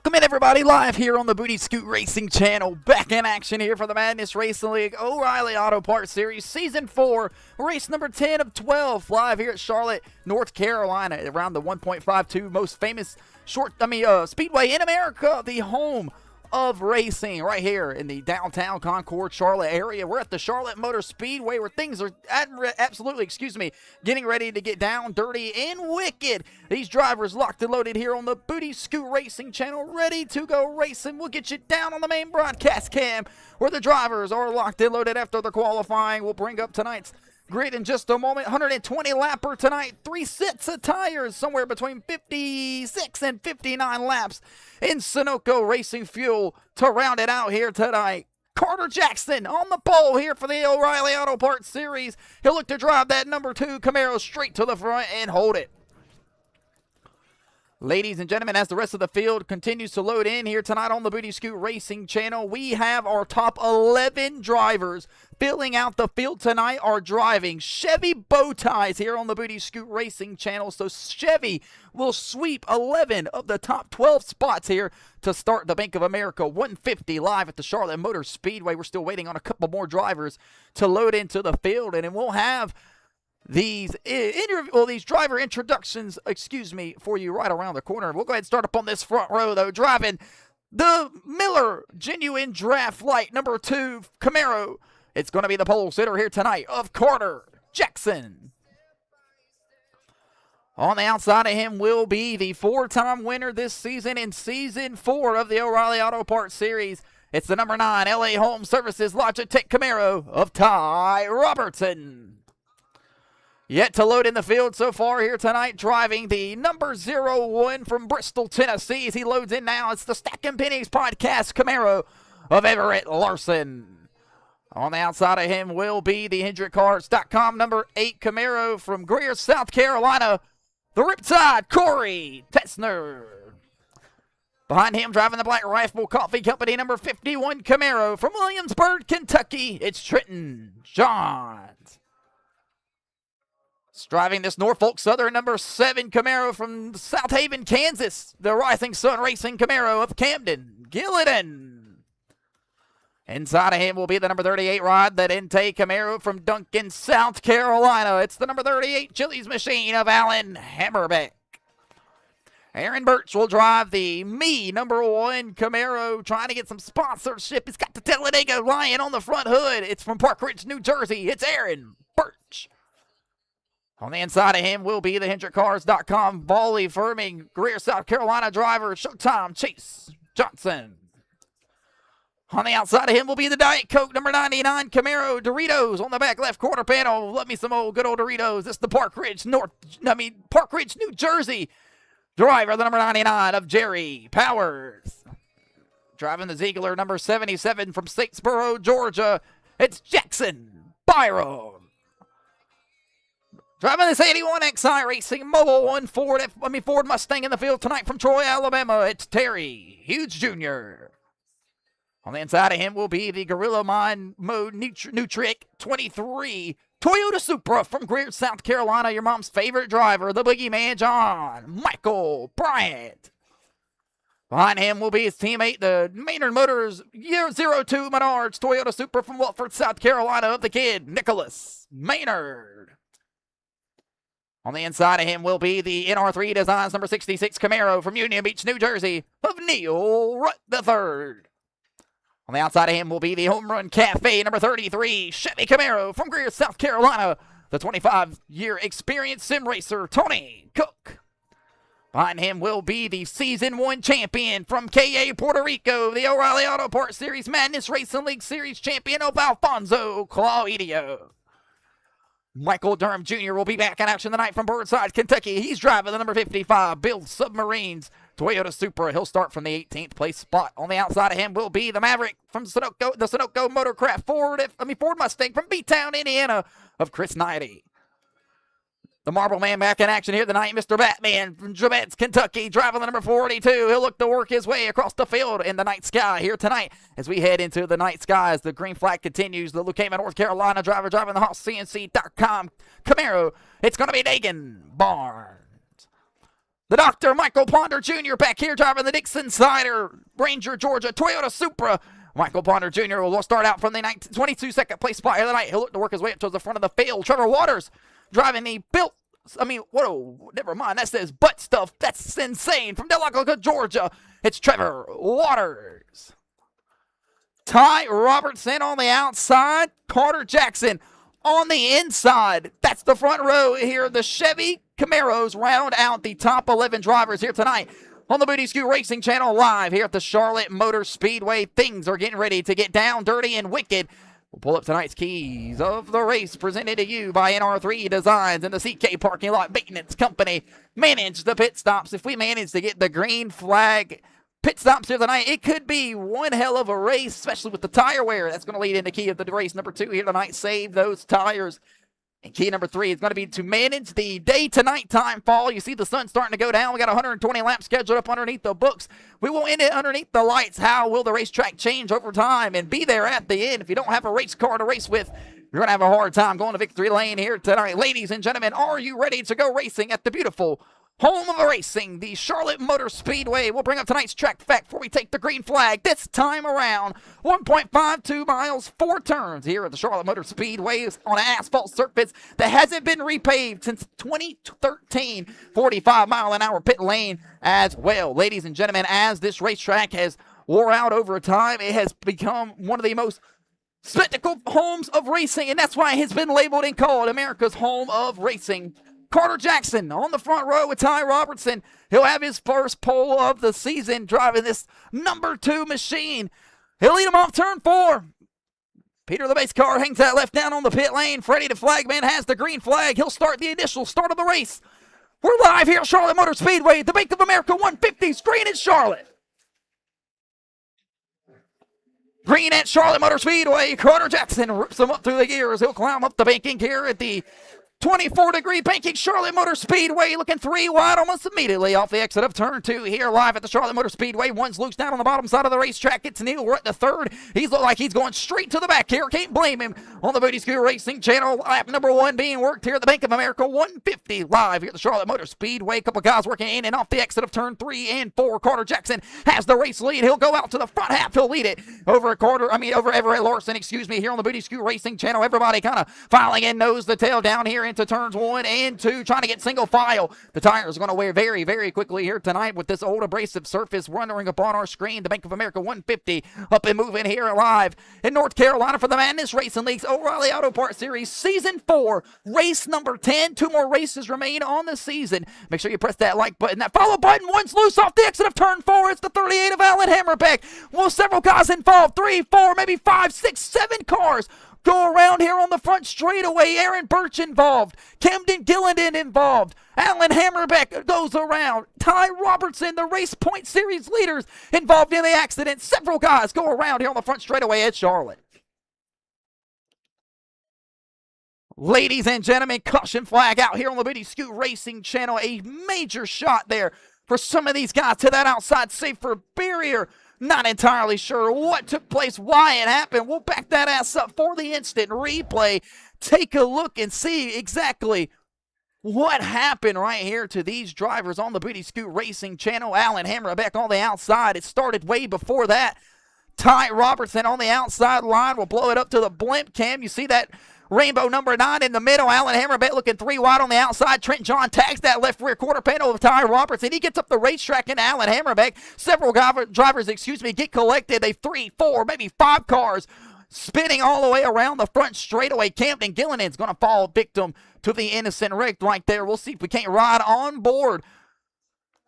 Welcome in, everybody, live here on the Booty Scoot Racing channel. Back in action here for the Madness Racing League O'Reilly Auto Parts Series Season 4, race number 10 of 12, live here at Charlotte, North Carolina, around the 1.52 most famous speedway in America, the home of racing, right here in the downtown Concord, Charlotte area. We're at the Charlotte Motor Speedway where things are getting ready to get down, dirty, and wicked. These drivers locked and loaded here on the Booty Scoot Racing channel, ready to go racing. We'll get you down on the main broadcast cam where the drivers are locked and loaded after the qualifying. We'll bring up tonight's grid in just a moment. 120 lapper tonight, 3 sets of tires, somewhere between 56 and 59 laps in Sunoco Racing Fuel to round it out here tonight. Carter Jackson on the pole here for the O'Reilly Auto Parts Series. He'll look to drive that number 2 Camaro straight to the front and hold it. Ladies and gentlemen, as the rest of the field continues to load in here tonight on the Booty Scoot Racing channel, we have our top 11 drivers filling out the field tonight are driving Chevy bow ties here on the Booty Scoot Racing channel. So Chevy will sweep 11 of the top 12 spots here to start the Bank of America 150 live at the Charlotte Motor Speedway. We're still waiting on a couple more drivers to load into the field, and then we'll have these driver introductions, for you right around the corner. We'll go ahead and start up on this front row, though, driving the Miller Genuine Draft Light number 2 Camaro. It's going to be the pole sitter here tonight of Carter Jackson. On the outside of him will be the 4-time winner this season in Season 4 of the O'Reilly Auto Parts Series. It's the number 9 LA Home Services Logitech Camaro of Ty Robertson. Yet to load in the field so far here tonight, driving the number 01 from Bristol, Tennessee. As he loads in now, it's the Stacking Pennies Podcast Camaro of Everett Larson. On the outside of him will be the HendrickCars.com number 8 Camaro from Greer, South Carolina, the Riptide Corey Tessner. Behind him, driving the Black Rifle Coffee Company number 51 Camaro from Williamsburg, Kentucky, it's Trenton Johns. Driving this Norfolk Southern number 7 Camaro from South Haven, Kansas, the Rising Sun Racing Camaro of Camden, Gillidan. Inside of him will be the number 38 Rod, that Entei Camaro from Duncan, South Carolina. It's the number 38 Chili's Machine of Alan Hammerbeck. Aaron Birch will drive the number 1 Camaro, trying to get some sponsorship. He's got the Talladega Lion on the front hood. It's from Park Ridge, New Jersey. It's Aaron Birch. On the inside of him will be the HendrickCars.com Volley Firming Greer, South Carolina driver, Showtime Chase Johnson. On the outside of him will be the Diet Coke number 99 Camaro Doritos on the back left quarter panel. Love me some good old Doritos. This is the Park Ridge, New Jersey driver, the number 99 of Jerry Powers. Driving the Ziegler number 77 from Statesboro, Georgia, it's Jackson Byron. Driving this 81 XI Racing Mobile 1 Ford Mustang in the field tonight from Troy, Alabama, it's Terry Hughes Jr. On the inside of him will be the Gorilla Mind Mode Nutric 23 Toyota Supra from Greer, South Carolina, your mom's favorite driver, the Boogeyman John Michael Bryant. Behind him will be his teammate, the Maynard Motors 02 Menards Toyota Supra from Watford, South Carolina, of the kid Nicholas Maynard. On the inside of him will be the NR3 Designs number 66 Camaro from Union Beach, New Jersey, of Neil Rutt III. On the outside of him will be the Home Run Cafe number 33 Chevy Camaro from Greer, South Carolina, the 25-year experienced sim racer Tony Cook. Behind him will be the Season 1 champion from KA, Puerto Rico, the O'Reilly Auto Parts Series Madness Racing League Series champion of Alfonso Claudio. Michael Durham Jr. will be back in action tonight from Burnside, Kentucky. He's driving the number 55 Bill Submarines Toyota Supra. He'll start from the 18th place spot. On the outside of him will be the Maverick from the Sunoco Motorcraft Ford Mustang from B-Town, Indiana, of Chris Knighty. The Marble Man back in action here tonight, Mr. Batman from Jabez, Kentucky, driving the number 42. He'll look to work his way across the field in the night sky here tonight. As we head into the night skies, the green flag continues. The Lucama, North Carolina driver driving the HossCNC.com Camaro. It's going to be Dagan Barnes. The Dr. Michael Ponder Jr. back here driving the Dixon Cider Ranger Georgia Toyota Supra. Michael Ponder Jr. will start out from the 22-second place spot here tonight. He'll look to work his way up towards the front of the field. Trevor Waters driving the never mind. That says butt stuff. That's insane. From Delagoga, Georgia, it's Trevor Waters. Ty Robertson on the outside. Carter Jackson on the inside. That's the front row here. The Chevy Camaros round out the top 11 drivers here tonight on the Booty Scoot Racing Channel live here at the Charlotte Motor Speedway. Things are getting ready to get down, dirty, and wicked. We'll pull up tonight's keys of the race presented to you by NR3 Designs and the CK Parking Lot Maintenance Company. Manage the pit stops. If we manage to get the green flag pit stops here tonight, it could be one hell of a race, especially with the tire wear. That's going to lead into key of the race number 2 here tonight. Save those tires. And key number 3 is going to be to manage the day to night time fall. You see the sun starting to go down. We got 120 laps scheduled up underneath the books. We will end it underneath the lights. How will the racetrack change over time and be there at the end? If you don't have a race car to race with, you're going to have a hard time going to victory lane here tonight. Ladies and gentlemen, are you ready to go racing at the beautiful home of racing, the Charlotte Motor Speedway? We'll bring up tonight's track fact before we take the green flag. This time around, 1.52 miles, 4 turns here at the Charlotte Motor Speedway on an asphalt surface that hasn't been repaved since 2013. 45-mile-an-hour pit lane as well. Ladies and gentlemen, as this racetrack has wore out over time, it has become one of the most spectacle homes of racing, and that's why it has been labeled and called America's home of racing. Carter Jackson on the front row with Ty Robertson. He'll have his first pole of the season driving this number 2 machine. He'll lead him off turn 4. Peter the base car hangs that left down on the pit lane. Freddie the flagman has the green flag. He'll start the initial start of the race. We're live here at Charlotte Motor Speedway at the Bank of America 150 green in Charlotte. Green at Charlotte Motor Speedway. Carter Jackson rips him up through the gears. He'll climb up the banking here at the 24-degree banking Charlotte Motor Speedway, looking 3 wide almost immediately off the exit of turn 2 here live at the Charlotte Motor Speedway. One's loose down on the bottom side of the racetrack. It's Neil right to third. He's looked like he's going straight to the back here. Can't blame him. On the Booty Scoot Racing Channel, lap number 1 being worked here at the Bank of America 150 live here at the Charlotte Motor Speedway. A couple guys working in and off the exit of turn 3 and 4. Carter Jackson has the race lead. He'll go out to the front half. He'll lead it over Everett Larson, here on the Booty Scoot Racing Channel. Everybody kind of filing in nose to tail down here into turns 1 and 2, trying to get single file. The tires are going to wear very, very quickly here tonight with this old abrasive surface running upon our screen. The Bank of America 150 up and moving here live in North Carolina for the Madness Racing League's O'Reilly Auto Parts Series Season 4, race number 10. 2 more races remain on the season. Make sure you press that like button. That follow button, one's loose off the exit of turn 4. It's the 38 of Alan Hammerbeck. Well, several guys involved. 3, 4, maybe 5, 6, 7 cars go around here on the front straightaway. Aaron Birch involved. Camden Gillinden involved. Alan Hammerbeck goes around. Ty Robertson, the Race Point Series leaders, involved in the accident. Several guys go around here on the front straightaway at Charlotte. Ladies and gentlemen, caution flag out here on the Booty Scoot Racing Channel. A major shot there for some of these guys to that outside safer barrier. Not entirely sure what took place, why it happened. We'll back that ass up for the instant replay. Take a look and see exactly what happened right here to these drivers on the Booty Scoot Racing Channel. Alan Hammerbeck on the outside. It started way before that. Ty Robertson on the outside line will blow it up to the blimp cam. You see that rainbow number 9 in the middle. Alan Hammerbeck looking 3 wide on the outside. Trent John tags that left rear quarter panel of Ty Robertson. He gets up the racetrack into Alan Hammerbeck. Several drivers, get collected. They 3, 4, maybe 5 cars spinning all the way around the front straightaway. Camden Gilliland's going to fall victim to the innocent wreck right there. We'll see if we can't ride on board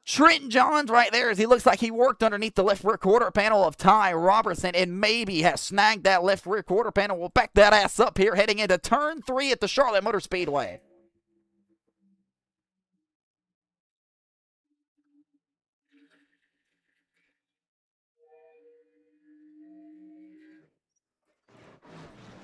Trenton Johns right there, as he looks like he worked underneath the left rear quarter panel of Ty Robertson and maybe has snagged that left rear quarter panel. We'll back that ass up here heading into turn 3 at the Charlotte Motor Speedway.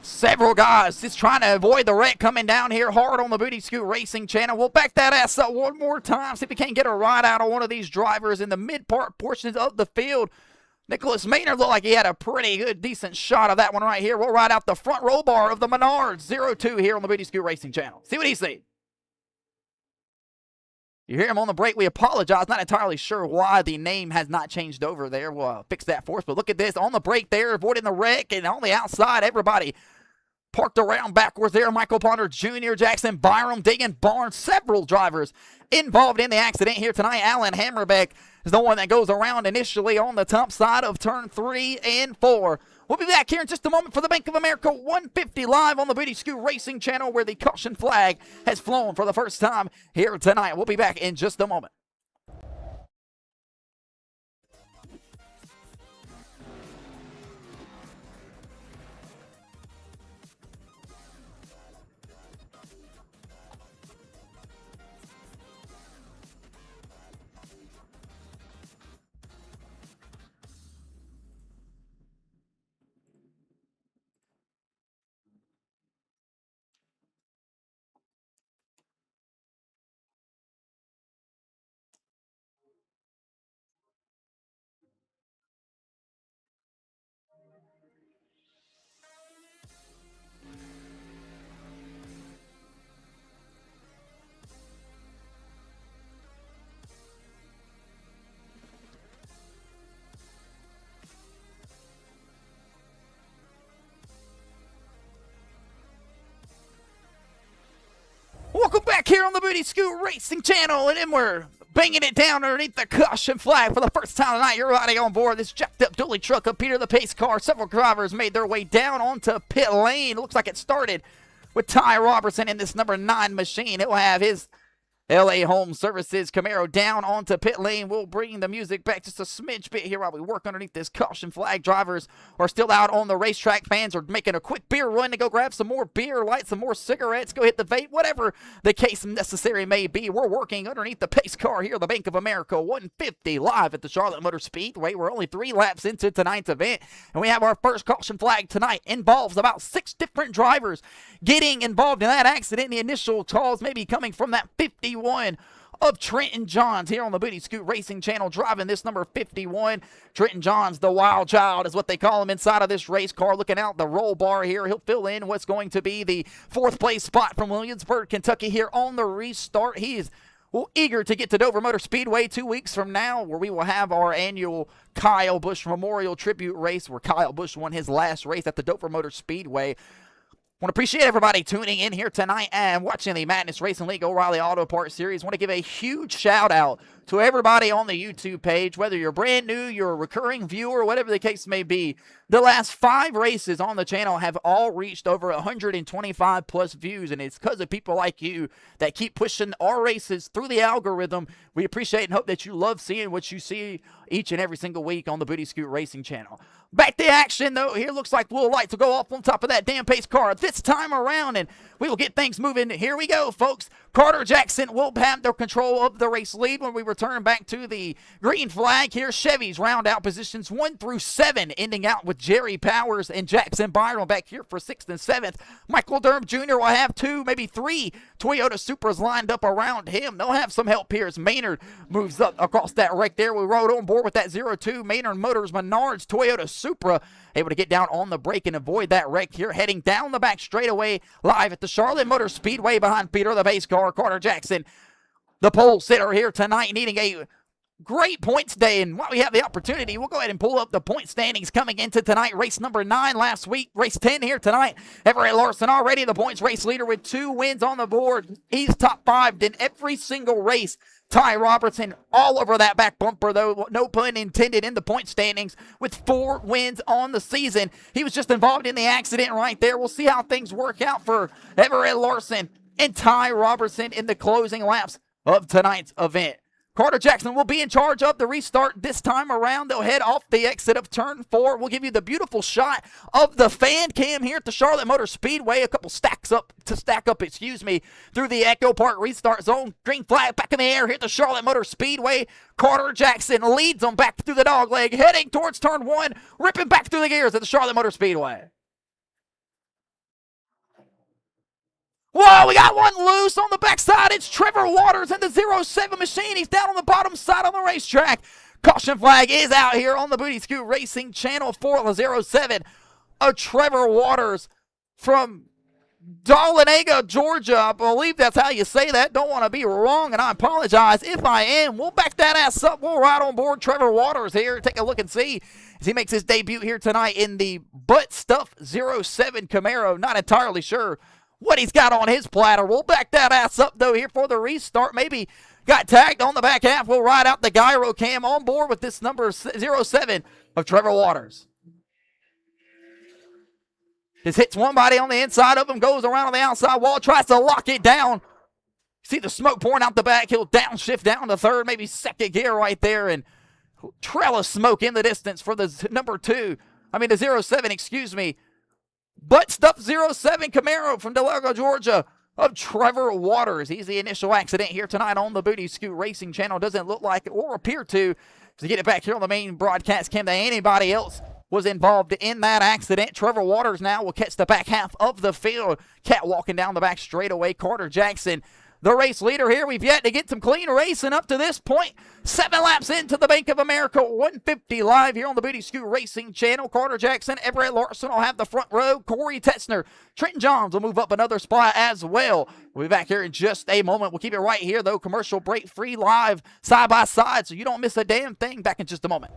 Several guys just trying to avoid the wreck coming down here hard on the Booty Scoot Racing Channel. We'll back that ass up one more time, see if we can't get a ride out on one of these drivers in the mid-part portions of the field. Nicholas Maynard looked like he had a pretty good, decent shot of that one right here. We'll ride out the front row bar of the Menards 02 here on the Booty Scoot Racing Channel. See what he sees. You hear him on the break. We apologize. Not entirely sure why the name has not changed over there. We'll fix that for us. But look at this. On the break there, avoiding the wreck. And on the outside, everybody parked around backwards there. Michael Ponder Jr., Jackson Byram, Dagan Barnes, several drivers involved in the accident here tonight. Alan Hammerbeck is the one that goes around initially on the top side of turn 3 and 4. We'll be back here in just a moment for the Bank of America 150 live on the Booty Scoot Racing channel, where the caution flag has flown for the first time here tonight. We'll be back in just a moment. Welcome back here on the Booty Scoot Racing channel, and then we're banging it down underneath the caution flag for the first time tonight. You're riding on board this jacked up dually truck up here to the pace car. Several drivers made their way down onto pit lane. Looks like it started with Ty Robertson in this number 9 machine. He'll have his LA Home Services Camaro down onto pit lane. We'll bring the music back just a smidge bit here while we work underneath this caution flag. Drivers are still out on the racetrack. Fans are making a quick beer run to go grab some more beer, light some more cigarettes, go hit the vape, whatever the case necessary may be. We're working underneath the pace car here, the Bank of America 150 live at the Charlotte Motor Speedway. We're only 3 laps into tonight's event, and we have our first caution flag tonight. Involves about 6 different drivers getting involved in that accident. The initial calls may be coming from that 51 of Trenton Johns here on the Booty Scoot Racing channel, driving this number 51. Trenton Johns, the wild child, is what they call him inside of this race car. Looking out the roll bar here, he'll fill in what's going to be the 4th place spot from Williamsburg, Kentucky here on the restart. He is eager to get to Dover Motor Speedway 2 weeks from now, where we will have our annual Kyle Busch Memorial Tribute Race, where Kyle Busch won his last race at the Dover Motor Speedway. Want to appreciate everybody tuning in here tonight and watching the Madness Racing League O'Reilly Auto Parts Series. Want to give a huge shout out to everybody on the YouTube page, whether you're brand new, you're a recurring viewer, whatever the case may be. The last 5 races on the channel have all reached over 125 plus views, and it's because of people like you that keep pushing our races through the algorithm. We appreciate and hope that you love seeing what you see each and every single week on the Booty Scoot Racing channel. Back to action, though. Here looks like little lights will go off on top of that damn pace car this time around, and we will get things moving. Here we go, folks. Carter Jackson will have their control of the race lead when we return back to the green flag here. Chevys round out positions 1 through 7, ending out with Jerry Powers and Jackson Byron back here for 6th and 7th. Michael Durham Jr. will have 2, maybe 3 Toyota Supras lined up around him. They'll have some help here as Maynard moves up across that wreck there. We rode on board with that 02 Maynard Motors Menards Toyota Supra, able to get down on the brake and avoid that wreck here, heading down the back straightaway live at the Charlotte Motor Speedway behind Peter the base car. Carter Jackson, the pole sitter here tonight, needing a great points day, and while we have the opportunity, we'll go ahead and pull up the point standings coming into tonight. Race number 9 last week, race 10 here tonight. Everett Larson already the points race leader with 2 wins on the board. He's top 5 in every single race. Ty Robertson all over that back bumper, though, no pun intended, in the point standings with 4 wins on the season. He was just involved in the accident right there. We'll see how things work out for Everett Larson and Ty Robertson in the closing laps of tonight's event. Carter Jackson will be in charge of the restart this time around. They'll head off the exit of turn 4. We'll give you the beautiful shot of the fan cam here at the Charlotte Motor Speedway. A couple stack up, through the Echo Park restart zone. Green flag back in the air here at the Charlotte Motor Speedway. Carter Jackson leads them back through the dog leg, heading towards turn 1, ripping back through the gears at the Charlotte Motor Speedway. Whoa, we got one loose on the backside. It's Trevor Waters in the 07 machine. He's down on the bottom side on the racetrack. Caution flag is out here on the Booty Scoot Racing channel for the 07 of Trevor Waters from Dahlonega, Georgia. I believe that's how you say that. Don't want to be wrong, and I apologize if I am. We'll back that ass up. We'll ride on board Trevor Waters here. Take a look and see as he makes his debut here tonight in the Butt Stuff 07 Camaro. Not entirely sure what he's got on his platter. We'll back that ass up, though, here for the restart. Maybe got tagged on the back half. We'll ride out the gyro cam on board with this number 07 of Trevor Waters. Just hits one body on the inside of him, goes around on the outside wall, tries to lock it down. See the smoke pouring out the back. He'll downshift down to third, maybe second gear right there, and trail of smoke in the distance for the number 2. I mean, the 07, excuse me. Butt Stuff 07 Camaro from Dahlonega, Georgia of Trevor Waters. He's the initial accident here tonight on the Booty Scoot Racing channel. Doesn't look like it or appear to get it back here on the main broadcast cam that anybody else was involved in that accident. Trevor Waters now will catch the back half of the field. Cat walking down the back straightaway. Carter Jackson, the race leader here. We've yet to get some clean racing up to this point. 7 laps into the Bank of America 150 live here on the Booty Scoot Racing channel. Carter Jackson, Everett Larson will have the front row. Corey Tetzner, Trenton Johns will move up another spot as well. We'll be back here in just a moment. We'll keep it right here, though. Commercial break free live side by side, so you don't miss a damn thing. Back in just a moment.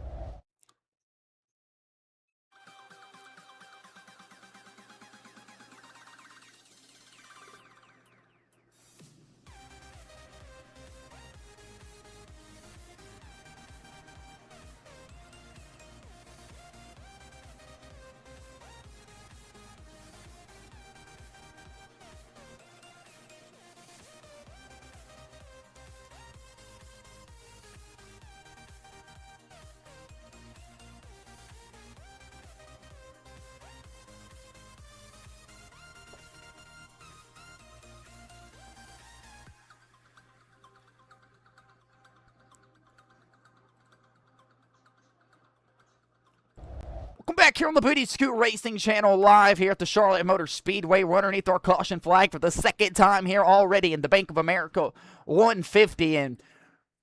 Welcome back here on the Booty Scoot Racing channel live here at the Charlotte Motor Speedway. We're underneath our caution flag for the second time here already in the Bank of America 150. And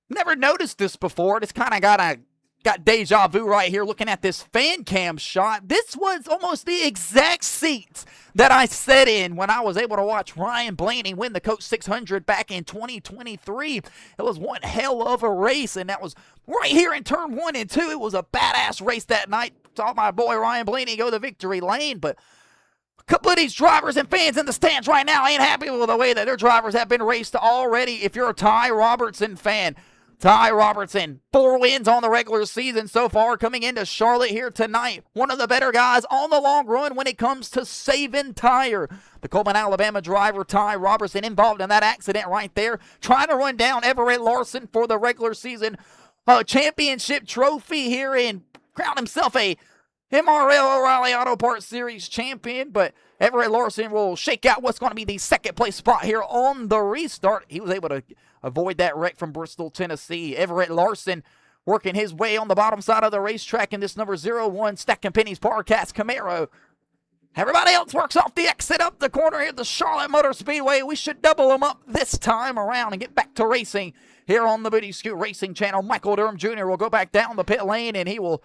never noticed this before. Just kind of got deja vu right here looking at this fan cam shot. This was almost the exact seats that I sat in when I was able to watch Ryan Blaney win the Coach 600 back in 2023. It was one hell of a race, and that was right here in turn 1 and 2. It was a badass race that night. Saw my boy Ryan Blaney go the victory lane, but a couple of these drivers and fans in the stands right now ain't happy with the way that their drivers have been raced already. If you're a Ty Robertson fan, Ty Robertson, 4 wins on the regular season so far, coming into Charlotte here tonight. One of the better guys on the long run when it comes to saving tire. The Coleman, Alabama driver, Ty Robertson, involved in that accident right there, trying to run down Everett Larson for the regular season championship trophy here and crowned himself a MRL O'Reilly Auto Parts Series champion, but Everett Larson will shake out what's going to be the second place spot here on the restart. He was able to avoid that wreck from Bristol, Tennessee. Everett Larson working his way on the bottom side of the racetrack in this number 01 Stacking Pennies Parcast Camaro. Everybody else works off the exit up the corner here at the Charlotte Motor Speedway. We should double them up this time around and get back to racing here on the Booty Scoot Racing channel. Michael Durham Jr. will go back down the pit lane, and he will,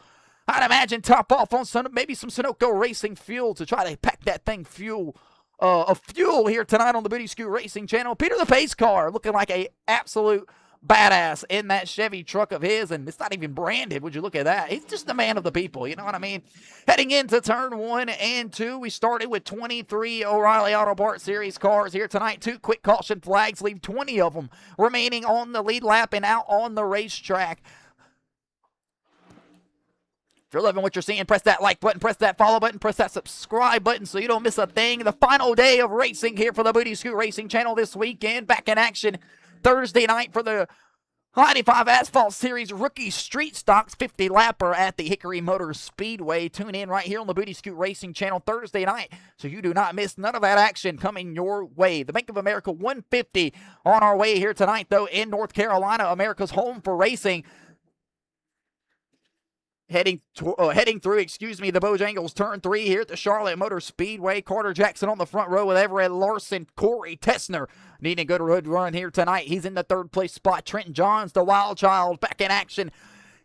I'd imagine, top off on maybe some Sunoco Racing fuel to try to pack that thing fuel here tonight on the Booty Scoot Racing channel. Peter the Pace Car looking like a absolute badass in that Chevy truck of his, and it's not even branded. Would you look at that? He's just a man of the people, you know what I mean? Heading into turn 1 and 2, we started with 23 O'Reilly Auto Parts Series cars here tonight. 2 quick caution flags, leave 20 of them remaining on the lead lap and out on the racetrack. If you're loving what you're seeing, press that like button, press that follow button, press that subscribe button so you don't miss a thing. The final day of racing here for the Booty Scoot Racing channel this weekend. Back in action Thursday night for the 95 Asphalt Series Rookie Street Stocks 50 lapper at the Hickory Motor Speedway. Tune in right here on the Booty Scoot Racing channel Thursday night so you do not miss none of that action coming your way. The Bank of America 150 on our way here tonight, though, in North Carolina, America's home for racing. Heading through, the Bojangles turn 3 here at the Charlotte Motor Speedway. Carter Jackson on the front row with Everett Larson. Corey Tetzner needing a good road run here tonight. He's in the 3rd place spot. Trenton Johns, the Wild Child, back in action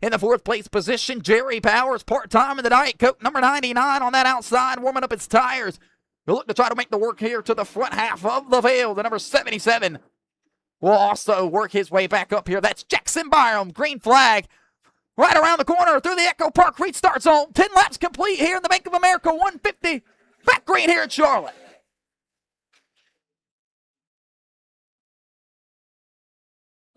in the 4th place position. Jerry Powers, part-time in the Diet Coke, number 99 on that outside, warming up its tires. He'll look to try to make the work here to the front half of the field. The number 77 will also work his way back up here. That's Jackson Byram. Green flag. Right around the corner through the Echo Park restart zone. 10 laps complete here in the Bank of America 150. Back green here in Charlotte.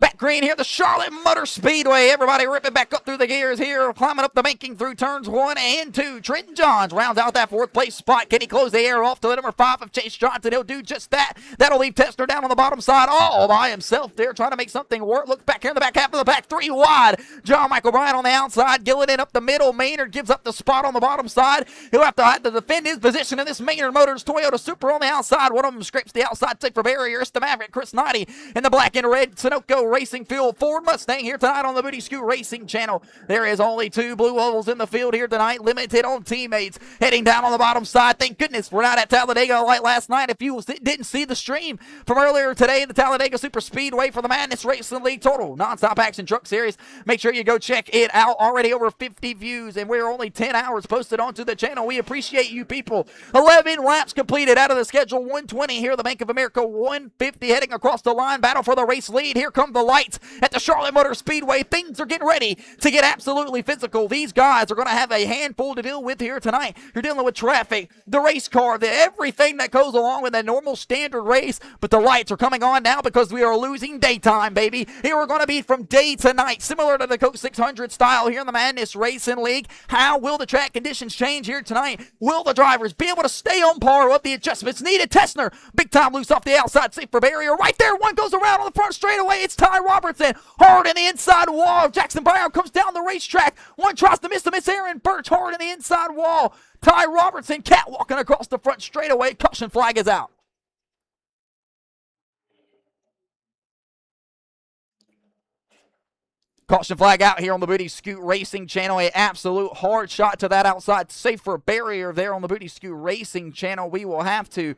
Back green here, the Charlotte Motor Speedway. Everybody ripping back up through the gears here, climbing up the banking through turns 1 and 2. Trenton Johns rounds out that 4th place spot. Can he close the air off to the number 5 of Chase Johnson? He'll do just that. That'll leave Tessner down on the bottom side all by himself there, trying to make something work. Look back here in the back half of the pack, 3 wide. John Michael Bryan on the outside, Gillidan up the middle. Maynard gives up the spot on the bottom side. He'll have to defend his position in this Maynard Motors Toyota Supra on the outside. One of them scrapes the outside safer barrier. It's the Maverick, Chris Knighty, in the black and red Sunoco Racing Fuel Ford Mustang here tonight on the Booty Scoot Racing Channel. There is only 2 blue ovals in the field here tonight, limited on teammates. Heading down on the bottom side. Thank goodness we're not at Talladega like last night. If you didn't see the stream from earlier today, the Talladega Super Speedway for the Madness Racing League Total Non-Stop Action Truck Series. Make sure you go check it out. Already over 50 views, and we're only 10 hours posted onto the channel. We appreciate you people. 11 laps completed out of the schedule. 120 here, the Bank of America 150 heading across the line. Battle for the race lead. Here come the lights at the Charlotte Motor Speedway. Things are getting ready to get absolutely physical. These guys are going to have a handful to deal with here tonight. You're dealing with traffic, the race car, everything that goes along with a normal standard race. But the lights are coming on now because we are losing daytime, baby. Here we're going to be from day to night, similar to the Coke 600 style here in the Madness Racing League. How will the track conditions change here tonight? Will the drivers be able to stay on par with the adjustments needed? Tessner, big time loose off the outside, safer barrier. Right there, one goes around on the front straightaway. It's Ty Robertson, hard in the inside wall. Jackson Byram comes down the racetrack. One tries to miss him. It's Aaron Birch, hard in the inside wall. Ty Robertson catwalking across the front straightaway. Caution flag is out. Caution flag out here on the Booty Scoot Racing Channel. An absolute hard shot to that outside safer barrier there on the Booty Scoot Racing Channel. We will have to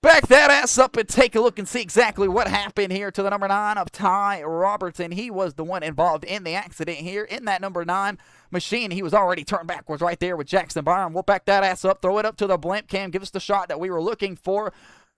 back that ass up and take a look and see exactly what happened here to the number 9 of Ty Robertson. He was the one involved in the accident here in that number 9 machine. He was already turned backwards right there with Jackson Byram. We'll back that ass up, throw it up to the blimp cam, give us the shot that we were looking for.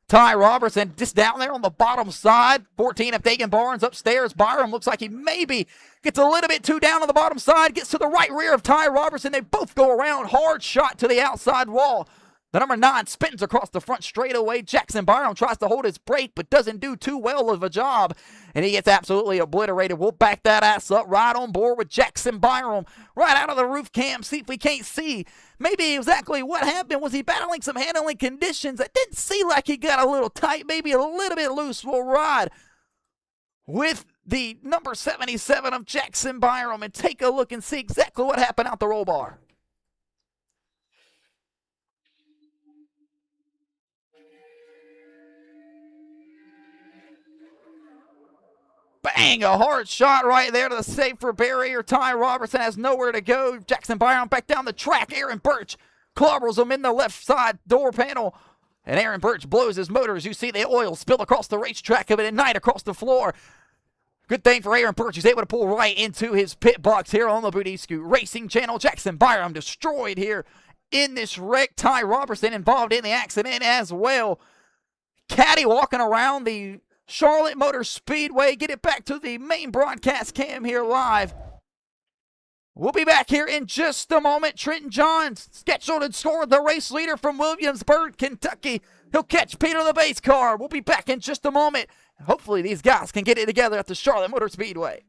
Ty Robertson just down there on the bottom side. 14 of Dagan Barnes upstairs. Byram looks like he maybe gets a little bit too down on the bottom side. Gets to the right rear of Ty Robertson. They both go around. Hard shot to the outside wall. The number 9 spins across the front straightaway. Jackson Byram tries to hold his brake, but doesn't do too well of a job. And he gets absolutely obliterated. We'll back that ass up right on board with Jackson Byram. Right out of the roof cam. See if we can't see maybe exactly what happened. Was he battling some handling conditions? It didn't seem like he got a little tight, maybe a little bit loose. We'll ride with the number 77 of Jackson Byram and take a look and see exactly what happened out the roll bar. Bang! A hard shot right there to the safer barrier. Ty Robertson has nowhere to go. Jackson Byram back down the track. Aaron Birch clobbers him in the left side door panel. And Aaron Birch blows his motor as you see the oil spill across the racetrack of it and night across the floor. Good thing for Aaron Birch. He's able to pull right into his pit box here on the Booty Scoot Racing Channel. Jackson Byram destroyed here in this wreck. Ty Robertson involved in the accident as well. Caddy walking around the Charlotte Motor Speedway. Get it back to the main broadcast cam here live. We'll be back here in just a moment. Trenton Johns scheduled and scored the race leader from Williamsburg, Kentucky. He'll catch Peter the base car. We'll be back in just a moment. Hopefully these guys can get it together at the Charlotte Motor Speedway.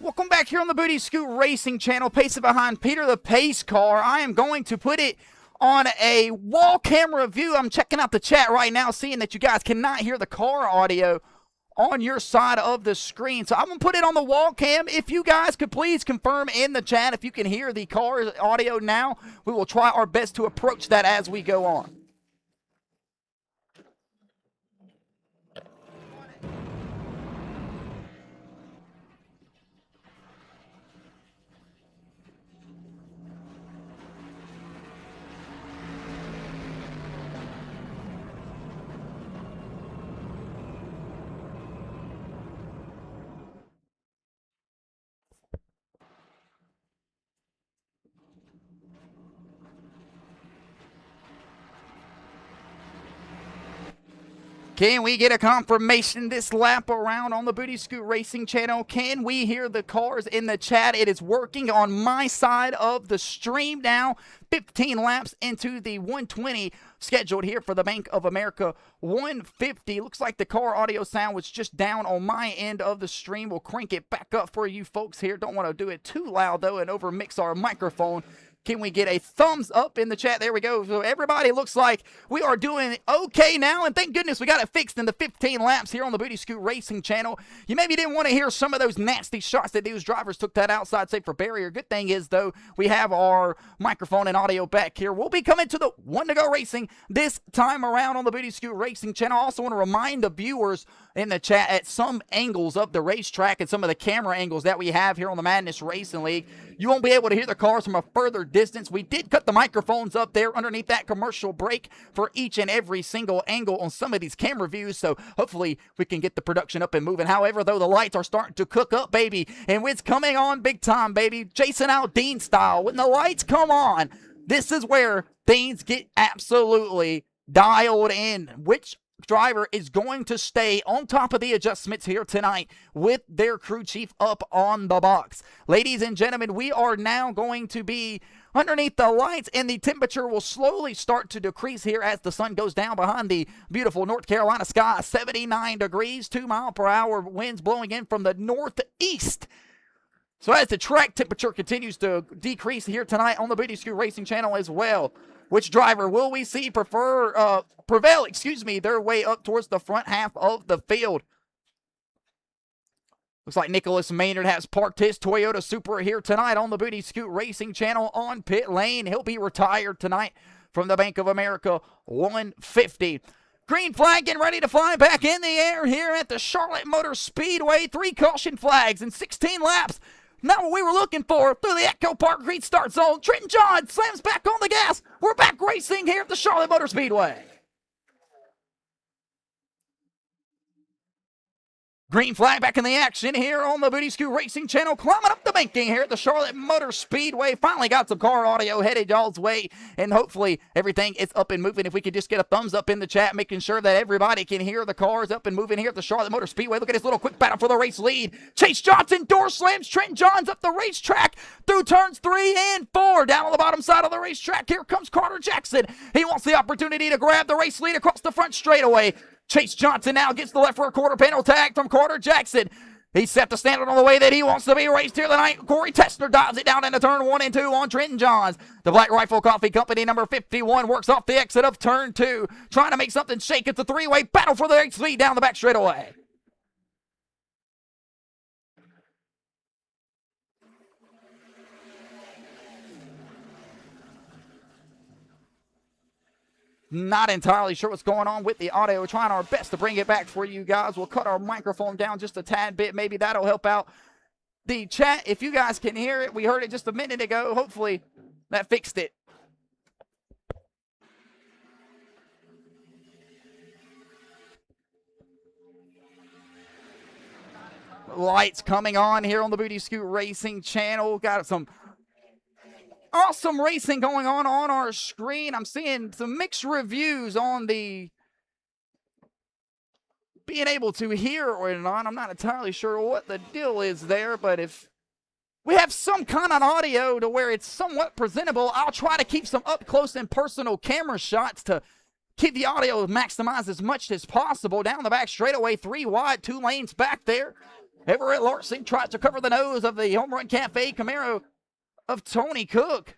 Welcome back here on the Booty Scoot Racing channel. Pacing behind Peter the Pace car. I am going to put it on a wall camera view. I'm checking out the chat right now, seeing that you guys cannot hear the car audio on your side of the screen. So I'm going to put it on the wall cam. If you guys could please confirm in the chat if you can hear the car audio now, we will try our best to approach that as we go on. Can we get a confirmation this lap around on the Booty Scoot Racing channel? Can we hear the cars in the chat? It is working on my side of the stream now. 15 laps into the 120 scheduled here for the Bank of America 150. Looks like the car audio sound was just down on my end of the stream. We'll crank it back up for you folks here. Don't want to do it too loud though and overmix our microphone. Can we get a thumbs up in the chat? There we go. So everybody looks like we are doing okay now. And thank goodness we got it fixed in the 15 laps here on the Booty Scoot Racing channel. You maybe didn't want to hear some of those nasty shots that these drivers took that outside safe for barrier. Good thing is, though, we have our microphone and audio back here. We'll be coming to the One to Go Racing this time around on the Booty Scoot Racing channel. I also want to remind the viewers in the chat at some angles of the racetrack and some of the camera angles that we have here on the Madness Racing League, you won't be able to hear the cars from a further distance. We did cut the microphones up there underneath that commercial break for each and every single angle on some of these camera views, so hopefully we can get the production up and moving. However, though, the lights are starting to cook up, baby, and it's coming on big time, baby. Jason Aldean style. When the lights come on, this is where things get absolutely dialed in. Which driver is going to stay on top of the adjustments here tonight with their crew chief up on the box. Ladies and gentlemen, we are now going to be underneath the lights, and the temperature will slowly start to decrease here as the sun goes down behind the beautiful North Carolina sky. 79 degrees, 2-mile-per-hour winds blowing in from the northeast. So as the track temperature continues to decrease here tonight on the Booty Scoot Racing channel as well, which driver will we see prevail, their way up towards the front half of the field? Looks like Nicholas Maynard has parked his Toyota Supra here tonight on the Booty Scoot Racing channel on pit lane. He'll be retired tonight from the Bank of America 150. Green flag getting ready to fly back in the air here at the Charlotte Motor Speedway. 3 caution flags in 16 laps. Not what we were looking for. Through the Echo Park Green Start Zone, Trenton John slams back on the gas. We're back racing here at the Charlotte Motor Speedway. Green flag back in the action here on the Booty Scoot Racing channel. Climbing up the banking here at the Charlotte Motor Speedway. Finally got some car audio headed y'all's way, and hopefully everything is up and moving. If we could just get a thumbs up in the chat, making sure that everybody can hear the cars up and moving here at the Charlotte Motor Speedway. Look at this little quick battle for the race lead. Chase Johnson door slams Trenton Johns up the racetrack through turns 3 and 4. Down on the bottom side of the racetrack, here comes Carter Jackson. He wants the opportunity to grab the race lead across the front straightaway. Chase Johnson now gets the left rear quarter panel tag from Carter Jackson. He set the standard on the way that he wants to be raced here tonight. Corey Tessner dives it down into turn 1 and 2 on Trenton Johns. The Black Rifle Coffee Company number 51 works off the exit of turn 2, trying to make something shake. It's a 3-way battle for the race lead down the back straightaway. Not entirely sure what's going on with the audio. We're trying our best to bring it back for you guys. We'll cut our microphone down just a tad bit. Maybe that'll help out the chat. If you guys can hear it, we heard it just a minute ago. Hopefully that fixed it. Lights coming on here on the Booty Scoot Racing channel. Got some awesome racing going on our screen. I'm seeing some mixed reviews on the being able to hear or not. I'm not entirely sure what the deal is there, but if we have some kind of audio to where it's somewhat presentable, I'll try to keep some up close and personal camera shots to keep the audio maximized as much as possible. Down the back straightaway, 3 wide, 2 lanes back there. Everett Larson tries to cover the nose of the Home Run Cafe Camaro of Tony Cook.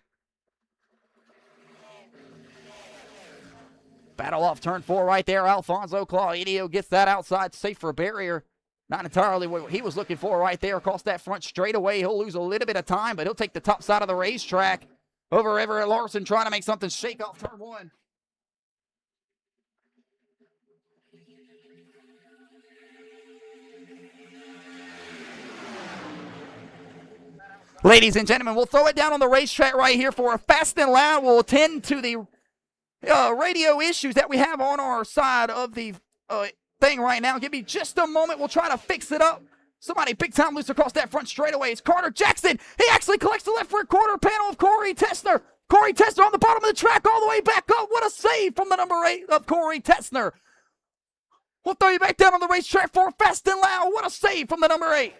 Battle off turn 4 right there. Alfonso Claudio gets that outside safe for a barrier. Not entirely what he was looking for right there. Across that front straightaway. He'll lose a little bit of time, but he'll take the top side of the racetrack over Everett Larson, trying to make something shake off turn 1. Ladies and gentlemen, we'll throw it down on the racetrack right here for a Fast and Loud. We'll attend to the radio issues that we have on our side of the thing right now. Give me just a moment. We'll try to fix it up. Somebody big time loose across that front straightaway. It's Carter Jackson. He actually collects the left rear quarter panel of Corey Tessner. Corey Tessner on the bottom of the track all the way back up. What a save from the number 8 of Corey Tessner. We'll throw you back down on the racetrack for Fast and Loud. What a save from the number 8.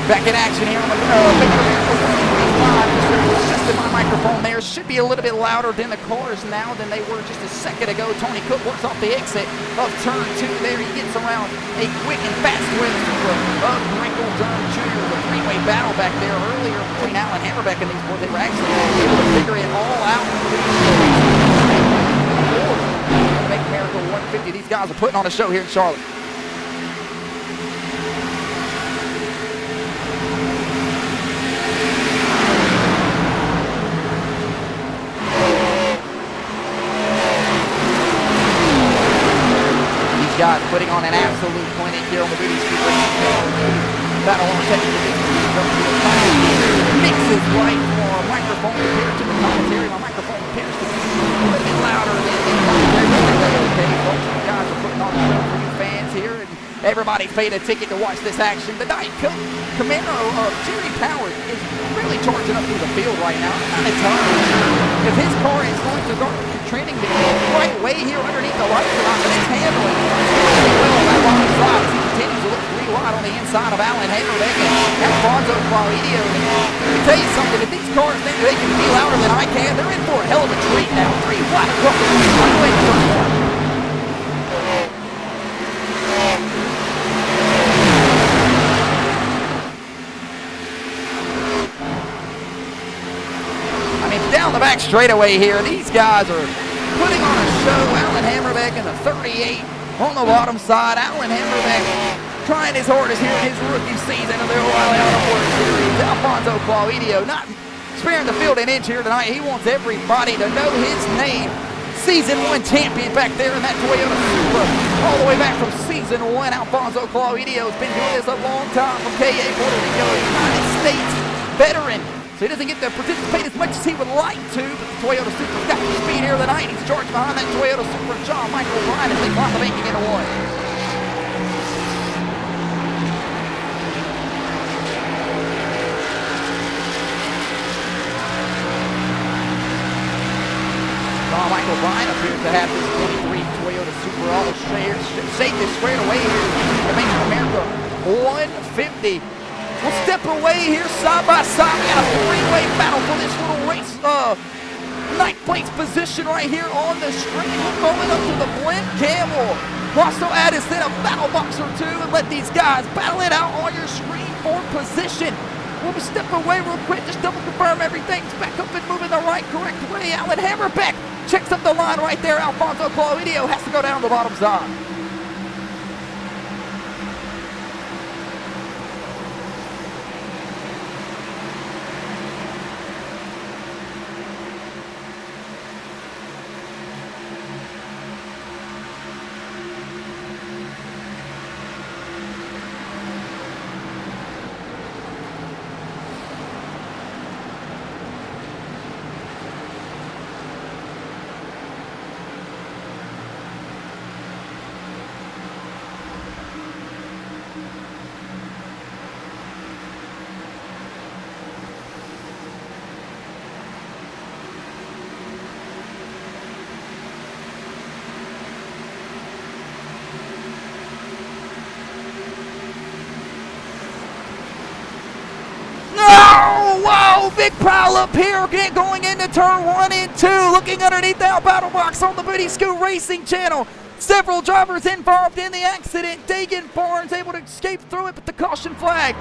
Back in action here on the just in my microphone there. Should be a little bit louder than the cars now than they were just a second ago. Tony Cook works off the exit of turn 2 there. He gets around a quick and fast win of Wrinkle Dunn Jr. The three-way battle back there earlier between Alan Hammerbeck and these boys. They were actually able to figure it all out. Make America 150. These guys are putting on a show here in Charlotte. Guys putting on an absolute clinic here on the Booty Street Racing. Battle on technical mixes right for a microphone compared to the commentary. My microphone appears to be a little bit louder than the commentary. Okay, folks, you guys are putting on a show for you fans here, and everybody paid a ticket to watch this action. The Diet Coke Camaro of Jerry Powers is really charging up through the field right now. I'm not entirely sure if his car is going to start trending the right way here underneath the lights or not, but it's handling well on that bottom side as he continues to look 3 wide on the inside of Alan Hammerbeck and Alfonso Claudio. Let me tell you something, if these cars think they can be louder than I can, they're in for a hell of a treat now. 3 wide across the runway to turn 1. Down the back straightaway here, these guys are putting on a show. Alan Hammerbeck in the 38 on the bottom side. Alan Hammerbeck trying his hardest here in his rookie season of the O'Reilly Auto World Series. Alfonso Claudio not sparing the field an inch here tonight. He wants everybody to know his name. Season 1 champion back there in that Toyota Supra. All the way back from Season 1, Alfonso Claudio has been doing this a long time from KA, Puerto Rico, United States veteran. So he doesn't get to participate as much as he would like to, but the Toyota Supra's got some speed here tonight. He's charged behind that Toyota Supra. John Michael Bryan as they climb the banking into one. John Michael Bryan appears to have this 23 Toyota Supra all safely squared away here to make America 150. We'll step away here side by side. We got a three-way battle for this little race. Ninth place position right here on the screen. We're going up to the Blend Camel. We'll also add a set of battle box or two and let these guys battle it out on your screen for position. We'll step away real quick, just double confirm everything's back up and moving the right, correct way. Alan Hammerbeck checks up the line right there. Alfonso Claudio has to go down the bottom side. Big pile up here, going into turn 1 and 2. Looking underneath the battle box on the Booty Scoot Racing channel. Several drivers involved in the accident. Dagan Barnes able to escape through it, but the caution flag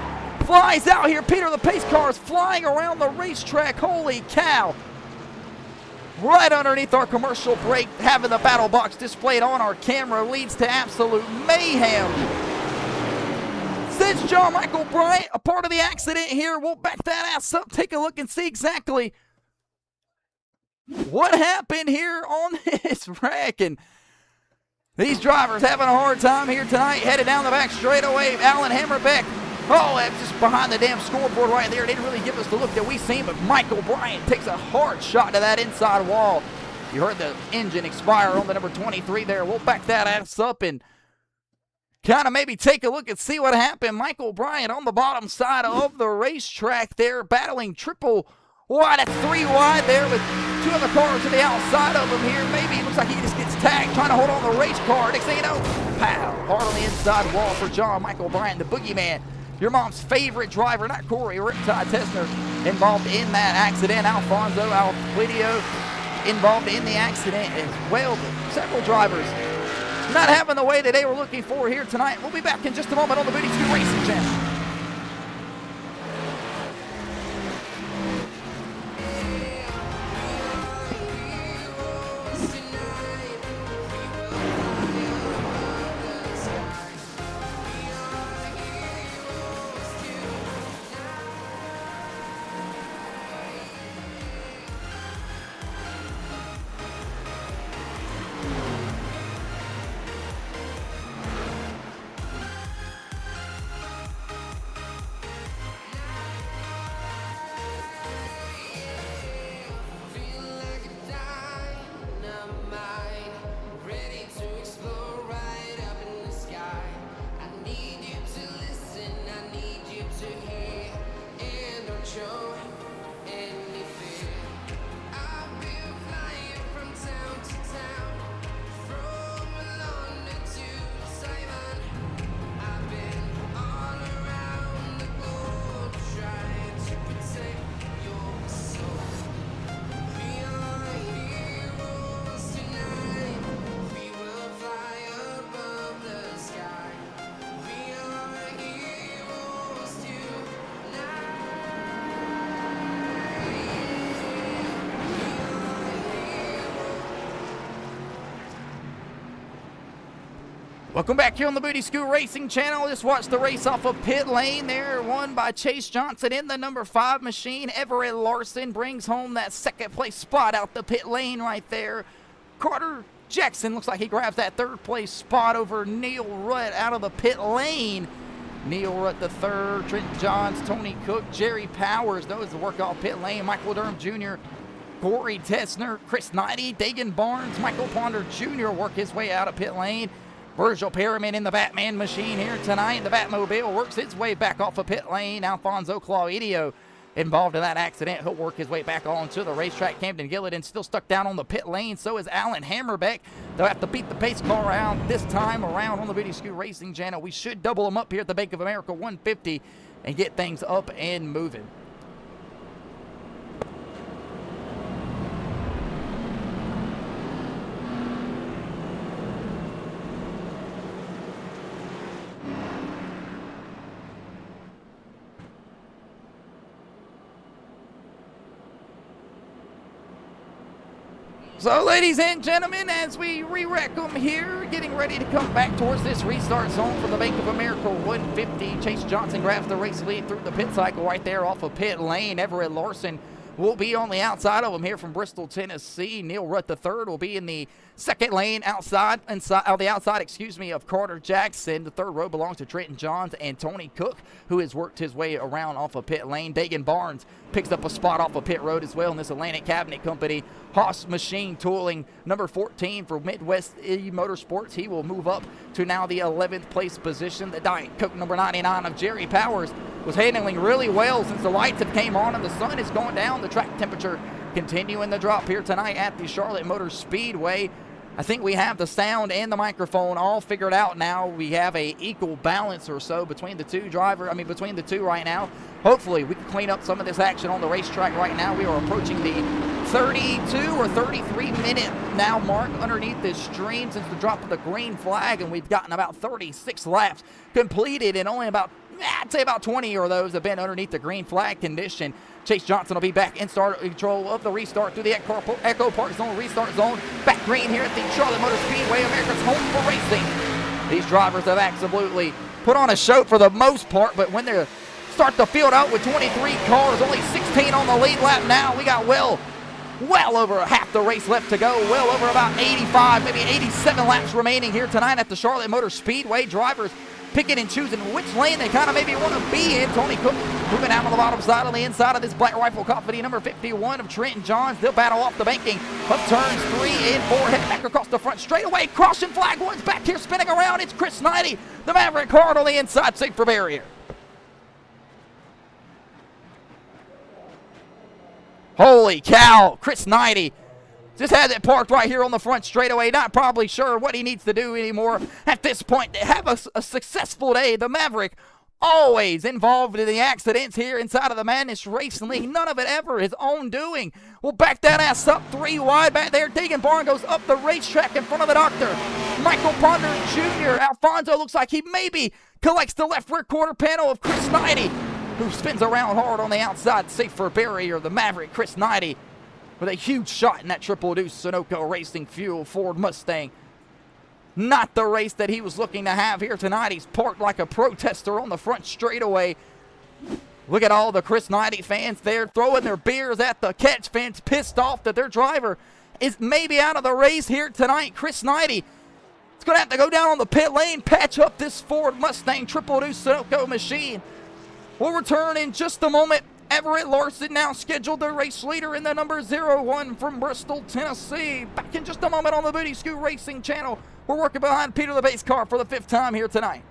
flies out here. Peter the pace car is flying around the racetrack. Holy cow. Right underneath our commercial break, having the battle box displayed on our camera leads to absolute mayhem. Since John Michael Bryant, a part of the accident here, we'll back that ass up, take a look and see exactly what happened here on this wreck. And these drivers having a hard time here tonight, headed down the back straightaway. Alan Hammerbeck, that's just behind the damn scoreboard right there. Didn't really give us the look that we seen, but Michael Bryant takes a hard shot to that inside wall. You heard the engine expire on the number 23 there. We'll back that ass up and kind of maybe take a look and see what happened. Michael Bryant on the bottom side of the racetrack there, battling triple wide. That's 3 wide there with 2 other cars to the outside of him here. Maybe it looks like he just gets tagged, trying to hold on the race car. Next thing you know, pow, hard on the inside wall for John Michael Bryant, the boogeyman. Your mom's favorite driver, not Corey, Riptide Tessner, involved in that accident. Alfonso Alfredo involved in the accident as well. But several drivers not having the way that they were looking for here tonight. We'll be back in just a moment on the Booty Scoot Racing channel. Welcome back here on the Booty School Racing Channel. Just watched the race off of pit lane there, won by Chase Johnson in the number 5 machine. Everett Larson brings home that second place spot out the pit lane right there. Carter Jackson looks like he grabs that third place spot over Neil Rutt out of the pit lane. Neil Rutt the third, Trent Johns, Tony Cook, Jerry Powers, those that work off pit lane. Michael Durham Jr., Corey Tessner, Chris Knighty, Dagan Barnes, Michael Ponder Jr. work his way out of pit lane. Virgil Perriman in the Batman machine here tonight. The Batmobile works its way back off of pit lane. Alfonso Claudio involved in that accident. He'll work his way back onto the racetrack. Camden Gillidan still stuck down on the pit lane. So is Alan Hammerbeck. They'll have to beat the pace car around this time around on the Booty School Racing Channel. We should double them up here at the Bank of America 150 and get things up and moving. So, ladies and gentlemen, as we re-wreck them here, getting ready to come back towards this restart zone for the Bank of America 150. Chase Johnson grabs the race lead through the pit cycle right there off of pit lane. Everett Larson will be on the outside of him here from Bristol, Tennessee. Neil Rutt III will be in the second lane the outside, of Carter Jackson. The third row belongs to Trenton Johns and Tony Cook, who has worked his way around off of pit lane. Dagan Barnes picks up a spot off of pit road as well in this Atlantic Cabinet Company. Haas Machine Tooling, number 14 for Midwest E Motorsports. He will move up to now the 11th place position. The Diet Coke number 99 of Jerry Powers was handling really well since the lights have came on and the sun is going down. The track temperature continuing the drop here tonight at the Charlotte Motor Speedway. I think we have the sound and the microphone all figured out now. We have a equal balance or so between the two between the two right now. Hopefully we can clean up some of this action on the racetrack right now. We are approaching the 32 or 33 minute now mark underneath this stream since the drop of the green flag, and we've gotten about 36 laps completed, and only about, I'd say about 20 of those have been underneath the green flag condition. Chase Johnson will be back in start control of the restart through the Echo Park Zone restart zone. Back green here at the Charlotte Motor Speedway, America's home for racing. These drivers have absolutely put on a show for the most part, but when they start the field out with 23 cars, only 16 on the lead lap now, we got well over half the race left to go. Well over about 85, maybe 87 laps remaining here tonight at the Charlotte Motor Speedway. Drivers picking and choosing which lane they kind of maybe want to be in. Tony Cook moving out on the bottom side on the inside of this Black Rifle Company, number 51 of Trenton Johns. They'll battle off the banking of turns 3 and 4. Head back across the front straightaway. Caution flag one's back here spinning around. It's Chris Knighty, the Maverick car on the inside, safe for barrier. Holy cow, Chris Knighty just had it parked right here on the front straightaway. Not probably sure what he needs to do anymore at this point to have a successful day. The Maverick always involved in the accidents here inside of the Madness Racing League. None of it ever his own doing. We'll back that ass up 3 wide back there. Dagan Barnes goes up the racetrack in front of the doctor. Michael Ponder Jr. Alfonso looks like he maybe collects the left rear quarter panel of Chris Knighty, who spins around hard on the outside, safe for barrier. The Maverick, Chris Knighty, with a huge shot in that triple deuce Sunoco Racing Fuel Ford Mustang. Not the race that he was looking to have here tonight. He's parked like a protester on the front straightaway. Look at all the Chris Knighty fans there throwing their beers at the catch fence, pissed off that their driver is maybe out of the race here tonight. Chris Knighty is going to have to go down on the pit lane, patch up this Ford Mustang triple deuce Sunoco machine. We'll return in just a moment. Everett Larson now scheduled the race leader in the number 01 from Bristol, Tennessee. Back in just a moment on the Booty School Racing Channel. We're working behind Peter the Base Car for the 5th time here tonight.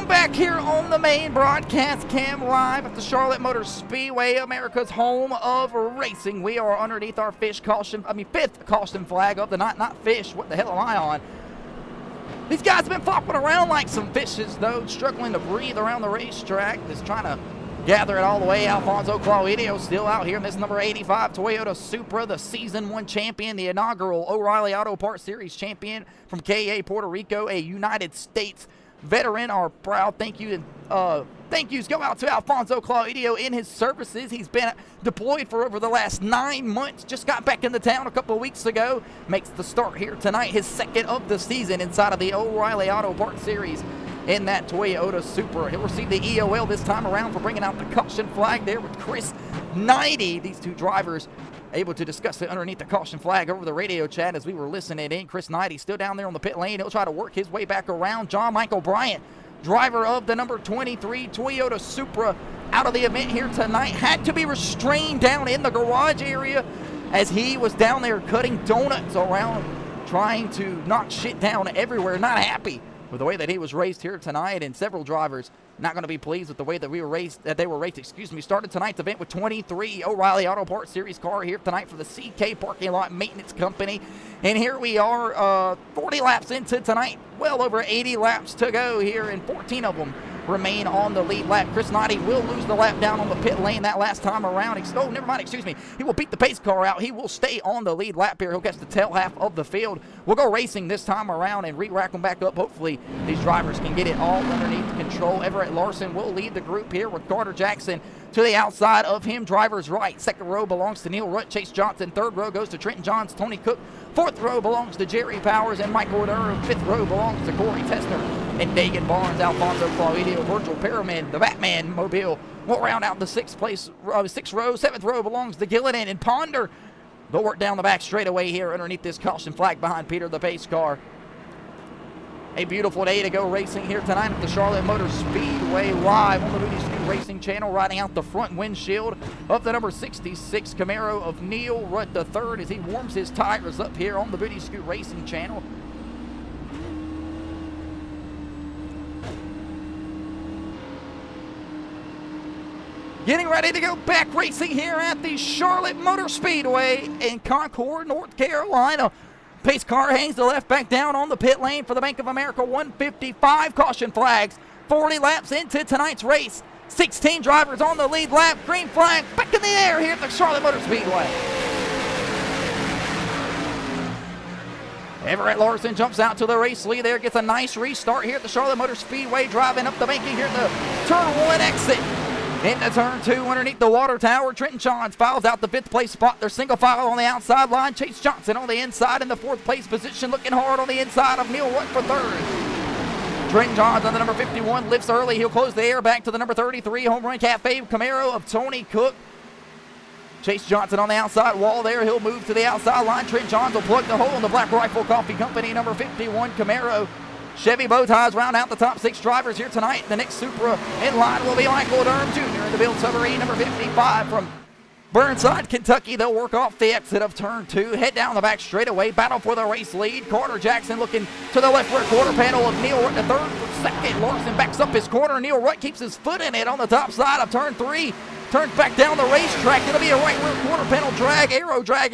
Welcome back here on the main broadcast cam live at the Charlotte Motor Speedway, America's home of racing. We are underneath our fifth caution flag of the night. Not fish, what the hell am I on? These guys have been flopping around like some fishes, though, struggling to breathe around the racetrack. Just trying to gather it all the way. Alfonso Claudio still out here in this number 85 Toyota Supra, the Season 1 champion, the inaugural O'Reilly Auto Parts Series champion from KA, Puerto Rico, a United States veteran. Our proud thank yous go out to Alfonso Claudio in his services. He's been deployed for over the last 9 months. Just got back into town a couple of weeks ago. Makes the start here tonight, his second of the season inside of the O'Reilly Auto Parts Series in that Toyota Supra. He'll receive the EOL this time around for bringing out the caution flag there with Chris Knighty. These two drivers able to discuss it underneath the caution flag over the radio chat as we were listening in. Chris Knighty still down there on the pit lane. He'll try to work his way back around. John Michael Bryant, driver of the number 23 Toyota Supra, out of the event here tonight. Had to be restrained down in the garage area as he was down there cutting donuts around, trying to knock shit down everywhere. Not happy with the way that he was raced here tonight, and several drivers not going to be pleased with the way that they were raced. Started tonight's event with 23 O'Reilly Auto Parts Series car here tonight for the CK Parking Lot Maintenance Company. And here we are 40 laps into tonight, well over 80 laps to go here, and 14 of them remain on the lead lap. Chris Knighty will lose the lap down on the pit lane that last time around. Oh, never mind, excuse me. He will beat the pace car out. He will stay on the lead lap here. He'll catch the tail half of the field. We'll go racing this time around and re-rack them back up. Hopefully, these drivers can get it all underneath control. Everett Larson will lead the group here with Carter Jackson to the outside of him. Driver's right. Second row belongs to Neil Rutt, Chase Johnson. Third row goes to Trenton Johns, Tony Cook. Fourth row belongs to Jerry Powers and Michael Durham. Fifth row belongs to Corey Tessner and Dagan Barnes. Alfonso Claudio, Virgil Perriman, the Batman Mobile will round out the sixth row. Seventh row belongs to Gillidan and Ponder. They'll work down the back straightaway here underneath this caution flag behind Peter the pace car. A beautiful day to go racing here tonight at the Charlotte Motor Speedway, live on the Booty Scoot Racing channel, riding out the front windshield of the number 66 Camaro of Neil Rutt III as he warms his tires up here on the Booty Scoot Racing channel. Getting ready to go back racing here at the Charlotte Motor Speedway in Concord, North Carolina. Pace car hangs the left back down on the pit lane for the Bank of America 155 caution flags. 40 laps into tonight's race. 16 drivers on the lead lap. Green flag back in the air here at the Charlotte Motor Speedway. Everett Larson jumps out to the race lead there. Gets a nice restart here at the Charlotte Motor Speedway. Driving up the banking here at the turn 1 exit. Into turn 2 underneath the water tower. Trenton Johns files out the 5th place spot. They're single file on the outside line. Chase Johnson on the inside in the 4th place position, looking hard on the inside of Neil Rutt for 3rd. Trenton Johns on the number 51 lifts early. He'll close the air back to the number 33 Home Run Cafe Camaro of Tony Cook. Chase Johnson on the outside wall there. He'll move to the outside line. Trenton Johns will plug the hole in the Black Rifle Coffee Company number 51 Camaro. Chevy bow ties round out the top 6 drivers here tonight. The next Supra in line will be Michael Durham Jr. in the Build Submarine number 55 from Burnside, Kentucky. They'll work off the exit of turn 2. Head down the back straightaway. Battle for the race lead. Carter Jackson looking to the left rear quarter panel of Neil Rutt III for second. Larson backs up his corner. Neil Rutt keeps his foot in it on the top side of turn 3. Turns back down the racetrack. It'll be a right rear quarter panel aero drag,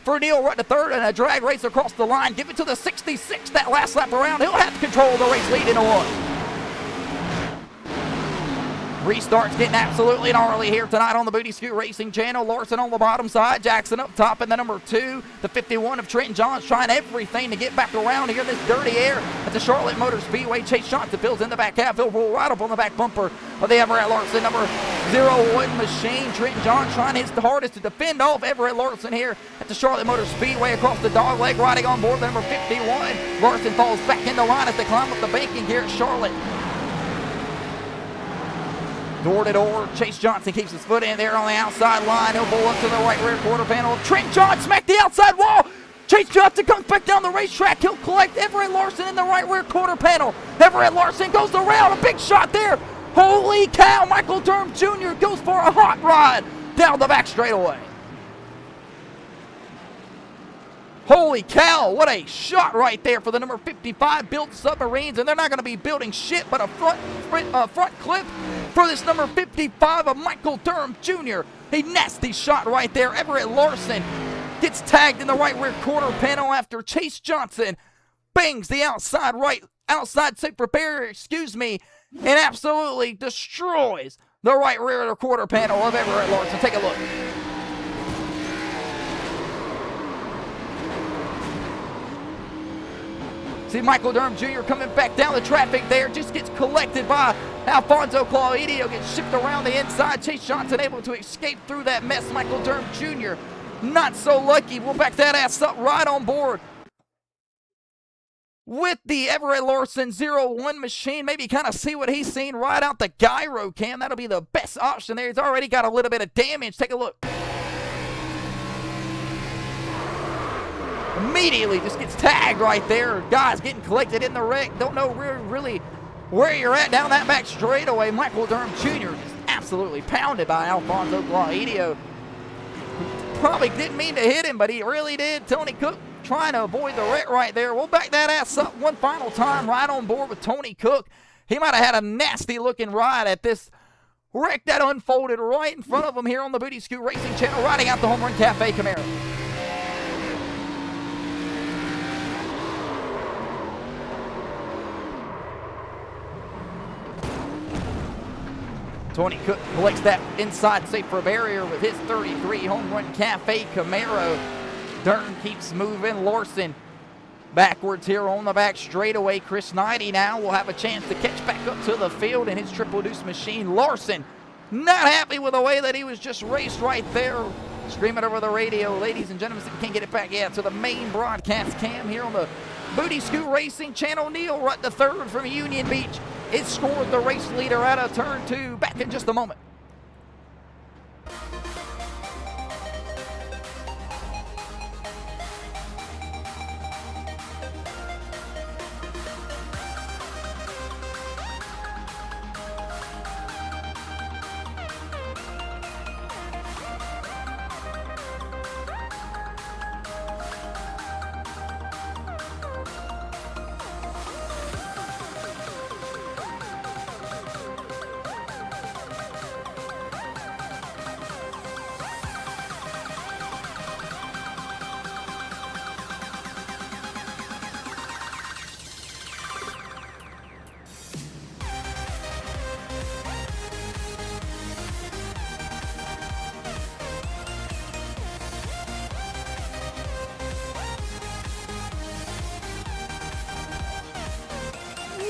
for Neil Rutt III, and a drag race across the line. Give it to the 66 that last lap around. He'll have to control the race lead in a 1. Restart's getting absolutely gnarly here tonight on the Booty Scoot Racing channel. Larson on the bottom side, Jackson up top in the number 2. The 51 of Trenton Johns trying everything to get back around here in this dirty air at the Charlotte Motor Speedway. Chase Johnson fills in the back half. He'll roll right up on the back bumper of the Everett Larson number 01 machine. Trenton Johns trying his hardest to defend off Everett Larson here at the Charlotte Motor Speedway across the dog leg, riding on board the number 51. Larson falls back in the line as they climb up the banking here at Charlotte. Door to door, Chase Johnson keeps his foot in there on the outside line. He'll pull up to the right rear quarter panel. Trenton Johns smacked the outside wall. Chase Johnson comes back down the racetrack. He'll collect Everett Larson in the right rear quarter panel. Everett Larson goes around. A big shot there. Holy cow, Michael Durham Jr. goes for a hot rod down the back straightaway. Holy cow, what a shot right there for the number 55 built Submarines, and they're not going to be building shit but a front clip for this number 55 of Michael Durham Jr. A nasty shot right there. Everett Larson gets tagged in the right rear quarter panel after Chase Johnson bangs the outside super barrier, and absolutely destroys the right rear quarter panel of Everett Larson. Take a look. See Michael Durham Jr. coming back down the traffic there, just gets collected by Alfonso Claudio, gets shipped around the inside. Chase Johnson able to escape through that mess. Michael Durham Jr. not so lucky. We'll back that ass up right on board with the Everett Larson 01 machine. Maybe kind of see what he's seen right out the gyro cam. That'll be the best option there. He's already got a little bit of damage. Take a look. Immediately just gets tagged right there. Guys getting collected in the wreck. Don't know really where you're at down that back straightaway. Michael Durham Jr. just absolutely pounded by Alfonso Claudio. Probably didn't mean to hit him, but he really did. Tony Cook trying to avoid the wreck right there. We'll back that ass up one final time right on board with Tony Cook. He might have had a nasty looking ride at this wreck that unfolded right in front of him here on the Booty Scoot Racing Channel, riding out the Home Run Cafe Camaro. Tony Cook collects that inside safer barrier with his 33 Home Run Cafe Camaro. Durham keeps moving. Larson backwards here on the back straightaway. Chris Knighty now will have a chance to catch back up to the field in his triple deuce machine. Larson not happy with the way that he was just raced right there. Screaming over the radio, ladies and gentlemen, can't get it back yet to the main broadcast cam here on the Booty Scoot Racing Channel. Neil Rutt III from Union Beach. It scored the race leader out of turn 2. Back in just a moment.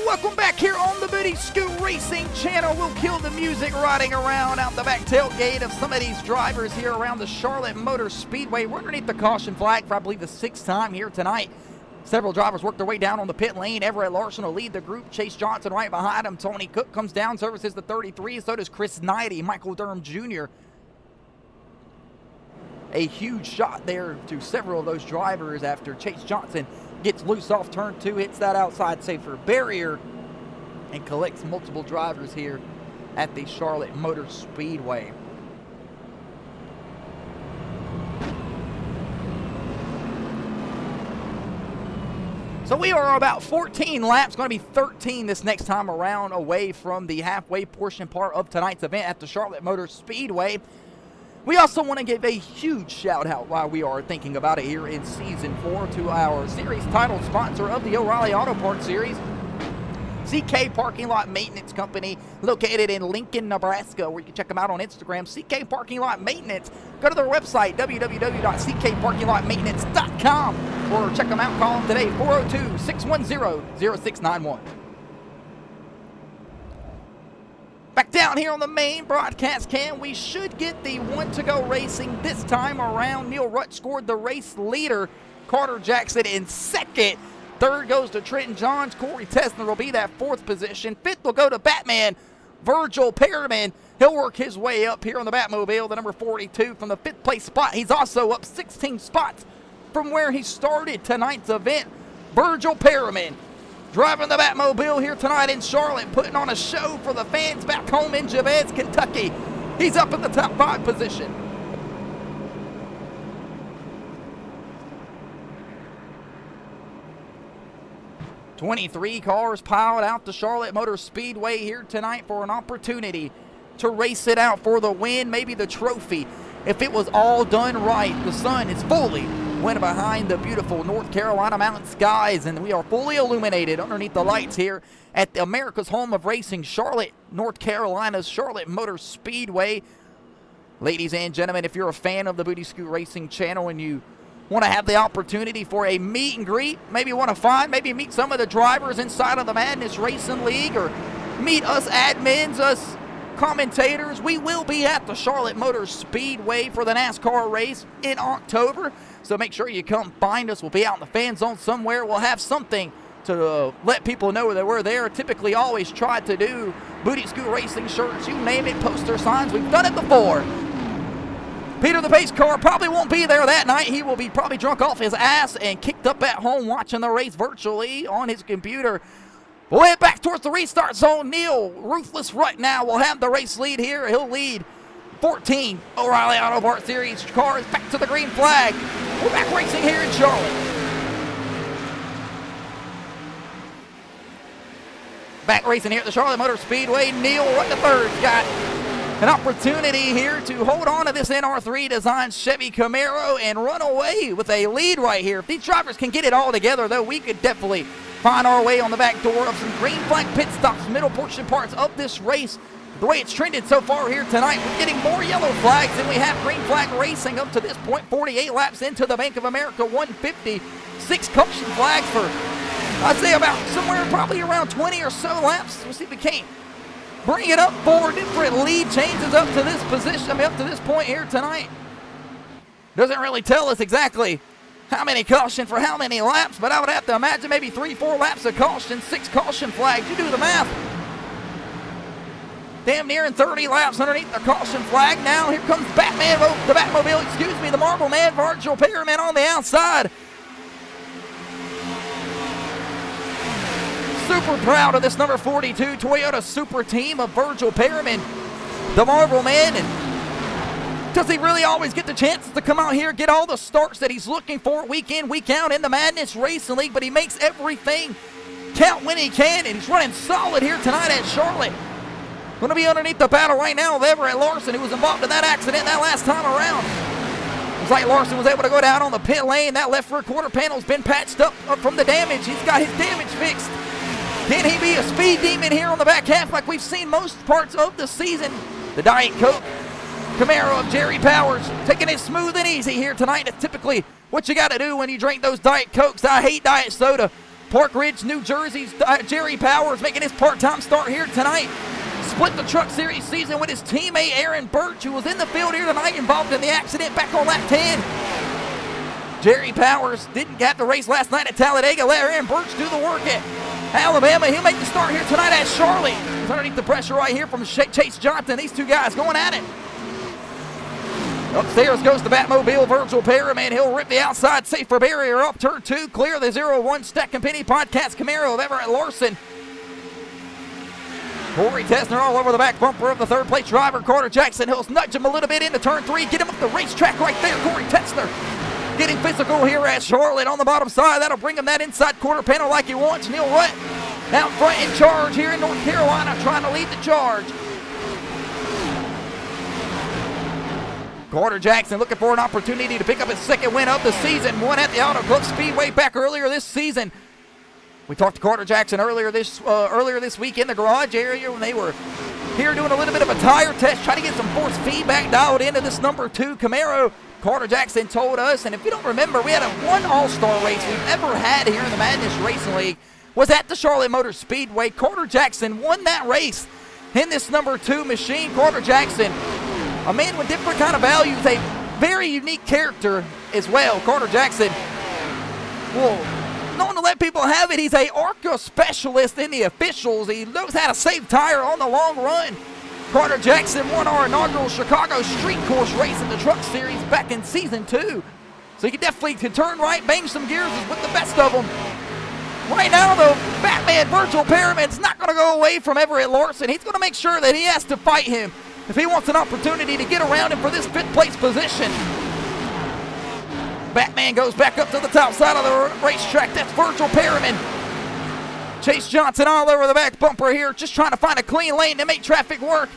Welcome back here on the Booty Scoot Racing Channel. We'll kill the music riding around out the back tailgate of some of these drivers here around the Charlotte Motor Speedway. We're underneath the caution flag for, I believe, the 6th time here tonight. Several drivers work their way down on the pit lane. Everett Larson will lead the group. Chase Johnson right behind him. Tony Cook comes down, services the 33. So does Chris Knighty. Michael Durham Jr. A huge shot there to several of those drivers after Chase Johnson gets loose off turn 2, hits that outside safer barrier, and collects multiple drivers here at the Charlotte Motor Speedway. So we are about 14 laps, going to be 13 this next time around, away from the halfway portion part of tonight's event at the Charlotte Motor Speedway. We also want to give a huge shout out while we are thinking about it here in Season 4 to our series title sponsor of the O'Reilly Auto Parts Series, CK Parking Lot Maintenance Company, located in Lincoln, Nebraska, where you can check them out on Instagram, CK Parking Lot Maintenance. Go to their website, www.ckparkinglotmaintenance.com, or check them out, call them today, 402-610-0691. Back down here on the main broadcast cam, we should get the one to go racing this time around. Neil Rutt scored the race leader. Carter Jackson in second. Third goes to Trenton Johns. Corey Tessner will be that 4th position. 5th will go to Batman Virgil Perriman. He'll work his way up here on the Batmobile, the number 42 from the 5th place spot. He's also up 16 spots from where he started tonight's event. Virgil Perriman driving the Batmobile here tonight in Charlotte, putting on a show for the fans back home in Jabez, Kentucky. He's up in the top 5 position. 23 cars piled out to Charlotte Motor Speedway here tonight for an opportunity to race it out for the win, maybe the trophy. If it was all done right, the sun is fully went behind the beautiful North Carolina mountain skies, and we are fully illuminated underneath the lights here at the America's home of racing, Charlotte, North Carolina's Charlotte Motor Speedway. Ladies and gentlemen, if you're a fan of the Booty Scoot Racing channel and you want to have the opportunity for a meet and greet, maybe want to maybe meet some of the drivers inside of the Madness Racing League, or meet us admins, us commentators, we will be at the Charlotte Motor Speedway for the NASCAR race in October. So make sure you come find us. We'll be out in the fan zone somewhere. We'll have something to let people know that we're there. Typically always try to do Booty Scoot Racing shirts, you name it, poster signs. We've done it before. Peter the pace car probably won't be there that night. He will be probably drunk off his ass and kicked up at home watching the race virtually on his computer. We'll head back towards the restart zone. Neil Ruthless right now will have the race lead here. He'll lead 14 O'Reilly Auto Parts Series cars back to the green flag. We're back racing here in Charlotte. Back racing here at the Charlotte Motor Speedway. Neil right to third. Got an opportunity here to hold on to this NR3 design Chevy Camaro and run away with a lead right here. If these drivers can get it all together, though, we could definitely find our way on the back door of some green flag pit stops, middle portion parts of this race. The way it's trended so far here tonight, we're getting more yellow flags than we have green flag racing up to this point. 48 laps into the Bank of America 150. 6 caution flags for, I'd say, about somewhere probably around 20 or so laps. We'll see if we can't bring it up. 4 different lead changes up to this position, up to this point here tonight. Doesn't really tell us exactly how many caution for how many laps, but I would have to imagine maybe 3-4 laps of caution, 6 caution flags. You do the math. Damn near in 30 laps underneath the caution flag. Now here comes the Batmobile, the Marble Man, Virgil Perriman on the outside. Super proud of this number 42 Toyota Super Team of Virgil Perriman, the Marble Man. And does he really always get the chances to come out here, get all the starts that he's looking for week in, week out in the Madness Racing League, but he makes everything count when he can, and he's running solid here tonight at Charlotte. Going to be underneath the battle right now of Everett Larson, who was involved in that accident that last time around. Looks like Larson was able to go down on the pit lane. That left rear quarter panel's been patched up from the damage. He's got his damage fixed. Can he be a speed demon here on the back half like we've seen most parts of the season? The Diet Coke Camaro of Jerry Powers taking it smooth and easy here tonight. That's typically what you got to do when you drink those Diet Cokes. I hate diet soda. Park Ridge, New Jersey's Jerry Powers making his part-time start here tonight. Split the Truck Series season with his teammate Aaron Birch, who was in the field here tonight, involved in the accident back on lap 10. Jerry Powers didn't get the race last night at Talladega. Let Aaron Birch do the work at Alabama. He'll make the start here tonight at Charlotte. He's underneath the pressure right here from Chase Johnson. These two guys going at it. Upstairs goes the Batmobile, Virgil Perriman. He'll rip the outside safer barrier up. Turn 2, clear the 0-1 Stack and Penny Podcast Camaro of Everett Larson. Corey Tesner all over the back bumper of the third place driver, Carter Jackson. He'll nudge him a little bit into turn 3, get him up the racetrack right there. Corey Tesner getting physical here at Charlotte on the bottom side. That'll bring him that inside quarter panel like he wants. Neil Rutt out front in charge here in North Carolina, trying to lead the charge. Carter Jackson looking for an opportunity to pick up his second win of the season. Won at the Auto Club Speedway back earlier this season. We talked to Carter Jackson earlier this week in the garage area when they were here doing a little bit of a tire test, trying to get some force feedback dialed into this number 2 Camaro. Carter Jackson told us, and if you don't remember, we had one all-star race we've ever had here in the Madness Racing League was at the Charlotte Motor Speedway. Carter Jackson won that race in this number 2 machine. Carter Jackson, a man with different kind of values, a very unique character as well. Carter Jackson will known to let people have it. He's a ARCA specialist in the officials. He knows how to save tire on the long run. Carter Jackson won our inaugural Chicago Street Course race in the Truck Series back in Season 2. So he definitely can turn right, bang some gears with the best of them. Right now, though, Batman Virgil Perriman's not going to go away from Everett Larson. He's going to make sure that he has to fight him if he wants an opportunity to get around him for this 5th place position. Batman goes back up to the top side of the racetrack. That's Virgil Perriman. Chase Johnson all over the back bumper here, just trying to find a clean lane to make traffic work.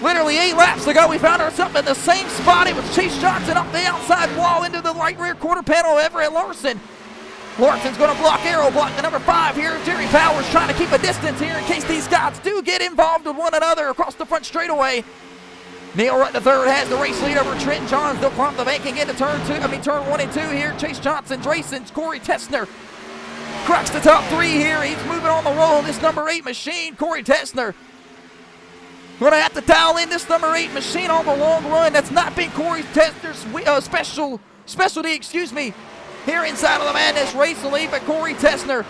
Literally 8 laps ago, we found ourselves in the same spot. It was Chase Johnson up the outside wall into the right rear quarter panel of Everett Larson. Larson's going to block arrow block the number 5 here. Jerry Powers trying to keep a distance here in case these guys do get involved with one another across the front straightaway. Neil Rutt III has the race lead over Trenton Johns. They'll climb the banking into turn 1 and 2 here. Chase Johnson's racing. Corey Tessner cracks the top 3 here. He's moving on the roll. This number 8 machine, Corey Tessner, going to have to dial in this number 8 machine on the long run. That's not been Corey Tessner's specialty, here inside of the Madness recently, but Corey Tessner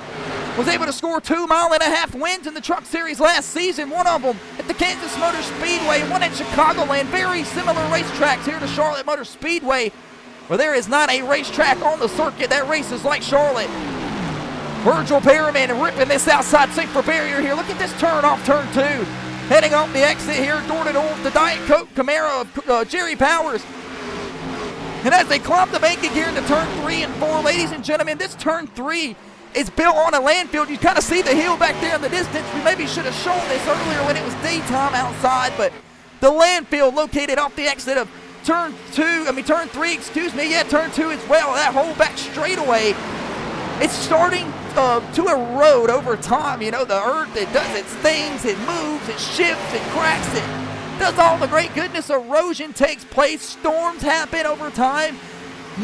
was able to score 2.5 mile wins in the Truck Series last season. One of them at the Kansas Motor Speedway, one at Chicagoland. Very similar racetracks here to Charlotte Motor Speedway, where there is not a racetrack on the circuit that races like Charlotte. Virgil Perriman ripping this outside safer barrier here. Look at this turn off turn 2. Heading off the exit here, door to door with the Diet Coke Camaro of Jerry Powers. And as they climb the banking here into turn 3 and 4, ladies and gentlemen, this turn 3 is built on a landfill. You kind of see the hill back there in the distance. We maybe should have shown this earlier when it was daytime outside, but the landfill located off the exit of turn 3, turn 2 as well. That whole back straightaway, it's starting to erode over time. You know, the earth, it does its things, it moves, it shifts, it cracks, it does all the great goodness. Erosion takes place, storms happen over time,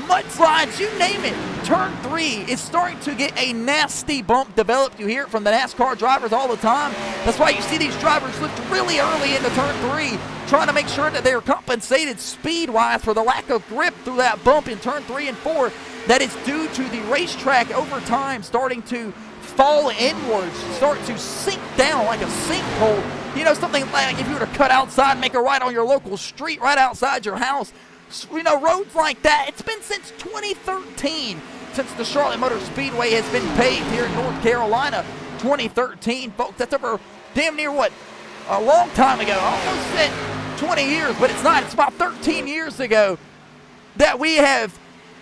mudslides, you name it. Turn 3 is starting to get a nasty bump developed. You hear it from the NASCAR drivers all the time. That's why you see these drivers lift really early into turn 3, trying to make sure that they're compensated speed-wise for the lack of grip through that bump in turn 3 and 4. That is due to the racetrack over time starting to fall inwards, start to sink down like a sinkhole. You know, something like if you were to cut outside and make a right on your local street right outside your house. You know, roads like that, it's been since 2013 since the Charlotte Motor Speedway has been paved here in North Carolina. 2013, folks, that's over damn near what? A long time ago. I almost said 20 years, but it's not. It's about 13 years ago that we have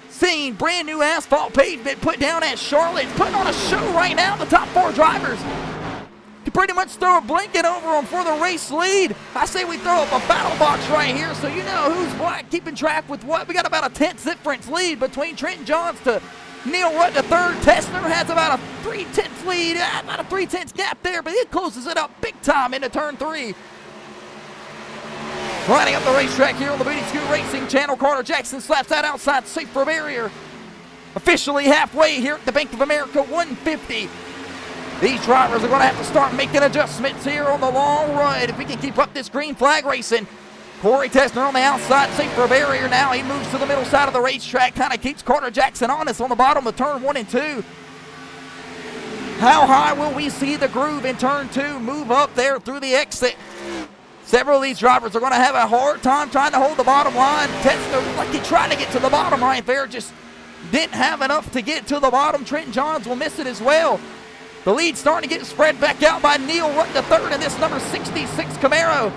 seen brand new asphalt pavement put down at Charlotte. It's putting on a show right now. The top 4 drivers can pretty much throw a blanket over them for the race lead. I say we throw up a battle box right here so you know who's what, keeping track with what. We got about a 10th difference lead between Trenton Johns to Neil Rutt III. Tessner has about a 3/10 lead, about a 3/10 gap there, but it closes it up big time into turn 3. Riding up the racetrack here on the Booty Scoot Racing Channel, Carter Jackson slaps that outside safer barrier. Officially halfway here at the Bank of America 150. These drivers are going to have to start making adjustments here on the long run if we can keep up this green flag racing. Corey Tessner on the outside safer barrier now. He moves to the middle side of the racetrack, kind of keeps Carter Jackson honest on the bottom of turn 1 and 2. How high will we see the groove in turn 2 move up there through the exit? Several of these drivers are going to have a hard time trying to hold the bottom line. Tessner, like he tried to get to the bottom right there, just didn't have enough to get to the bottom. Trenton Johns will miss it as well. The lead starting to get spread back out by Neil Rutt III in this number 66 Camaro.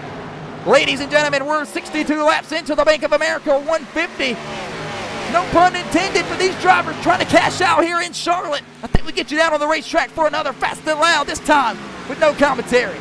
Ladies and gentlemen, we're 62 laps into the Bank of America 150. No pun intended for these drivers trying to cash out here in Charlotte. I think we get you down on the racetrack for another Fast and Loud, this time with no commentary.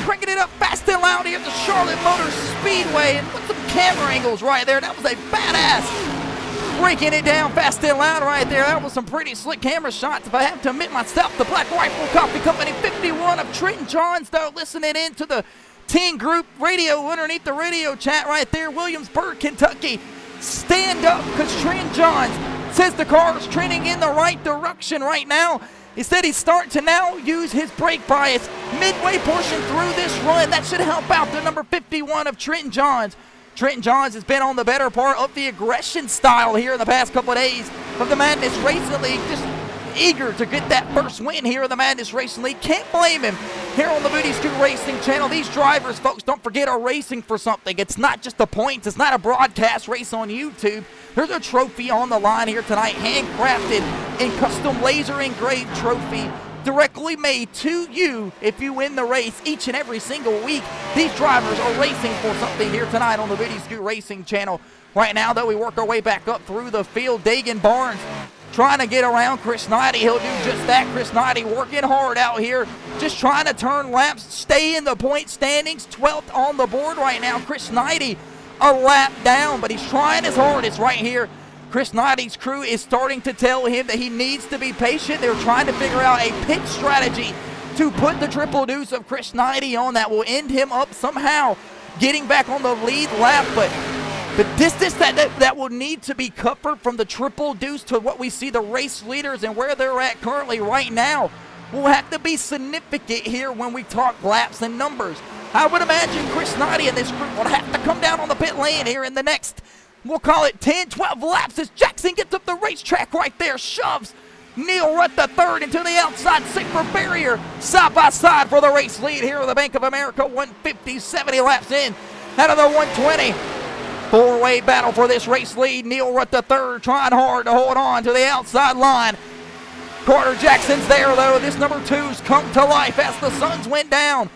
cranking it up fast and loud here at the Charlotte Motor Speedway. And with some camera angles right there, that was a badass. Breaking it down fast and loud right there. That was some pretty slick camera shots. If I have to admit myself, the Black Rifle Coffee Company 51 of Trenton Johns, though, listening in to the Teen Group radio underneath the radio chat right there. Williamsburg, Kentucky. Stand up, because Trenton Johns says the car is trending in the right direction right now. He said he's starting to now use his brake bias midway portion through this run. That should help out the number 51 of Trenton Johns. Trenton Johns has been on the better part of the aggression style here in the past couple of days of the Madness Racing League. Just eager to get that first win here in the Madness Racing League. Can't blame him here on the Booty Scoot Racing channel. These drivers, folks, don't forget, are racing for something. It's not just the points. It's not a broadcast race on YouTube. There's a trophy on the line here tonight, handcrafted and custom laser engraved trophy directly made to you if you win the race each and every single week. These drivers are racing for something here tonight on the Booty Scoot Racing channel. Right now, though, we work our way back up through the field. Dagan Barnes trying to get around Chris Knighty. He'll do just that. Chris Knighty working hard out here, just trying to turn laps, stay in the point standings. 12th on the board right now. Chris Knighty a lap down, but he's trying his hardest right here. Chris Knighty's crew is starting to tell him that he needs to be patient. They're trying to figure out a pit strategy to put the triple deuce of Chris Knighty on that will end him up somehow getting back on the lead lap, but the distance that will need to be covered from the triple deuce to what we see the race leaders and where they're at currently right now will have to be significant here when we talk laps and numbers. I would imagine Chris Knighty and this group will have to come down on the pit lane here in the next, we'll call it 10, 12 laps as Jackson gets up the racetrack right there, shoves Neil Rutt the third into the outside safer barrier, side by side for the race lead here at the Bank of America. 150, 70 laps in out of the 120. Four-way battle for this race lead. Neil Rutt the third trying hard to hold on to the outside line. Carter Jackson's there, though. This number two's come to life as the suns went down.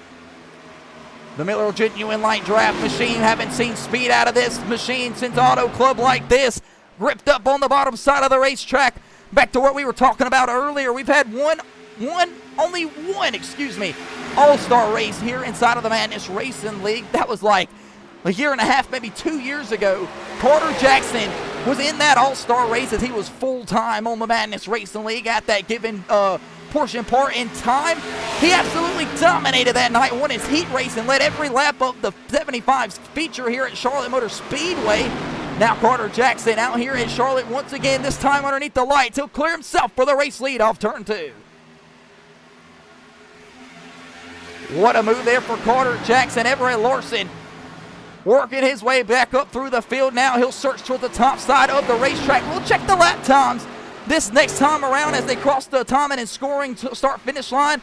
The Miller Genuine Light Draft Machine, haven't seen speed out of this machine since Auto Club like this. Ripped up on the bottom side of the racetrack. Back to what we were talking about earlier. We've had only one all-star race here inside of the Madness Racing League. That was like a year and a half, maybe 2 years ago. Carter Jackson was in that all-star race as he was full-time on the Madness Racing League at that given portion part in time. He absolutely dominated that night, won his heat race, and led every lap of the 75's feature here at Charlotte Motor Speedway. Now Carter Jackson out here at Charlotte once again, this time underneath the lights. He'll clear himself for the race lead off turn 2. What a move there for Carter Jackson. Everett Larson working his way back up through the field. Now he'll search toward the top side of the racetrack. We'll check the lap times this next time around as they cross the timing and scoring to start-finish line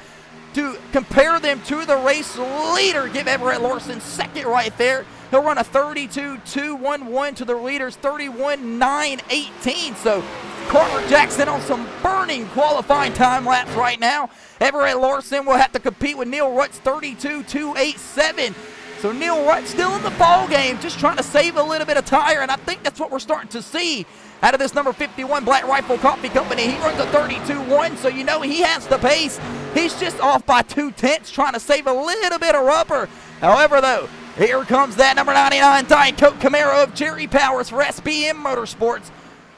to compare them to the race leader. Give Everett Larson second right there. He'll run a 32.211 to the leaders, 31.918. So Carter Jackson on some burning qualifying time laps right now. Everett Larson will have to compete with Neil Rutt's 32.287. So Neil Rutt still in the ball game, just trying to save a little bit of tire, and I think that's what we're starting to see out of this number 51 Black Rifle Coffee Company. He runs a 32.1, so you know he has the pace. He's just off by 2/10, trying to save a little bit of rubber. However, though, here comes that number 99 Diet Coke Camaro of Jerry Powers for SBM Motorsports.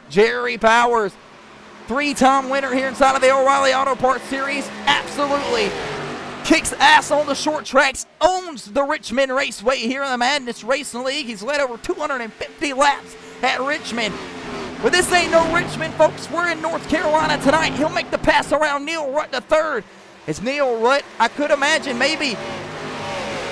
Jerry Powers, three-time winner here inside of the O'Reilly Auto Parts Series. Absolutely kicks ass on the short tracks, owns the Richmond Raceway here in the Madness Racing League. He's led over 250 laps at Richmond. But this ain't no Richmond, folks. We're in North Carolina tonight. He'll make the pass around Neil Rutt the third. It's Neil Rutt, I could imagine, maybe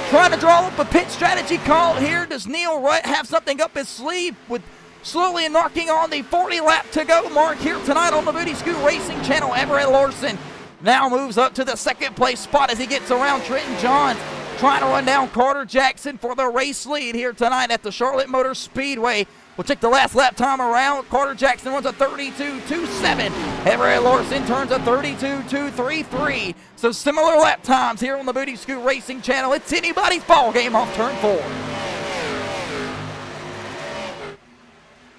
trying to draw up a pit strategy call here. Does Neil Rutt have something up his sleeve with slowly knocking on the 40-lap to go mark here tonight on the Booty Scoot Racing channel? Everett Larson now moves up to the second place spot as he gets around Trenton Johns, trying to run down Carter Jackson for the race lead here tonight at the Charlotte Motor Speedway. We'll check the last lap time around. Carter Jackson runs a 32.27. Everett Larson turns a 32.233. So similar lap times here on the Booty Scoot Racing channel. It's anybody's ball game off turn 4.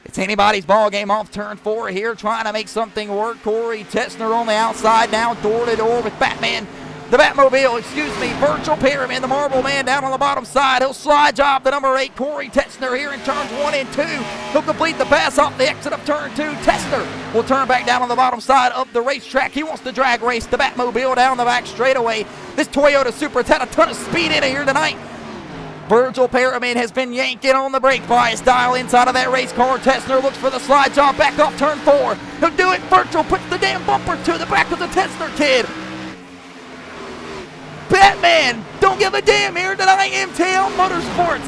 It's anybody's ball game off turn 4 here, trying to make something work. Corey Tetzner on the outside now, door to door with Batman the Batmobile, Virtual Pyramid, the Marble Man down on the bottom side. He'll slide job the number 8, Corey Tetzner, here in turns 1 and 2. He'll complete the pass off the exit of turn 2. Tetzner will turn back down on the bottom side of the racetrack. He wants to drag race the Batmobile down the back straightaway. This Toyota Supra's had a ton of speed in it here tonight. Virtual Pyramid has been yanking on the brake bias dial inside of that race car. Tetzner looks for the slide job back off turn 4. He'll do it. Virtual puts the damn bumper to the back of the Tetzner kid. Batman, don't give a damn here tonight, MTL Motorsports.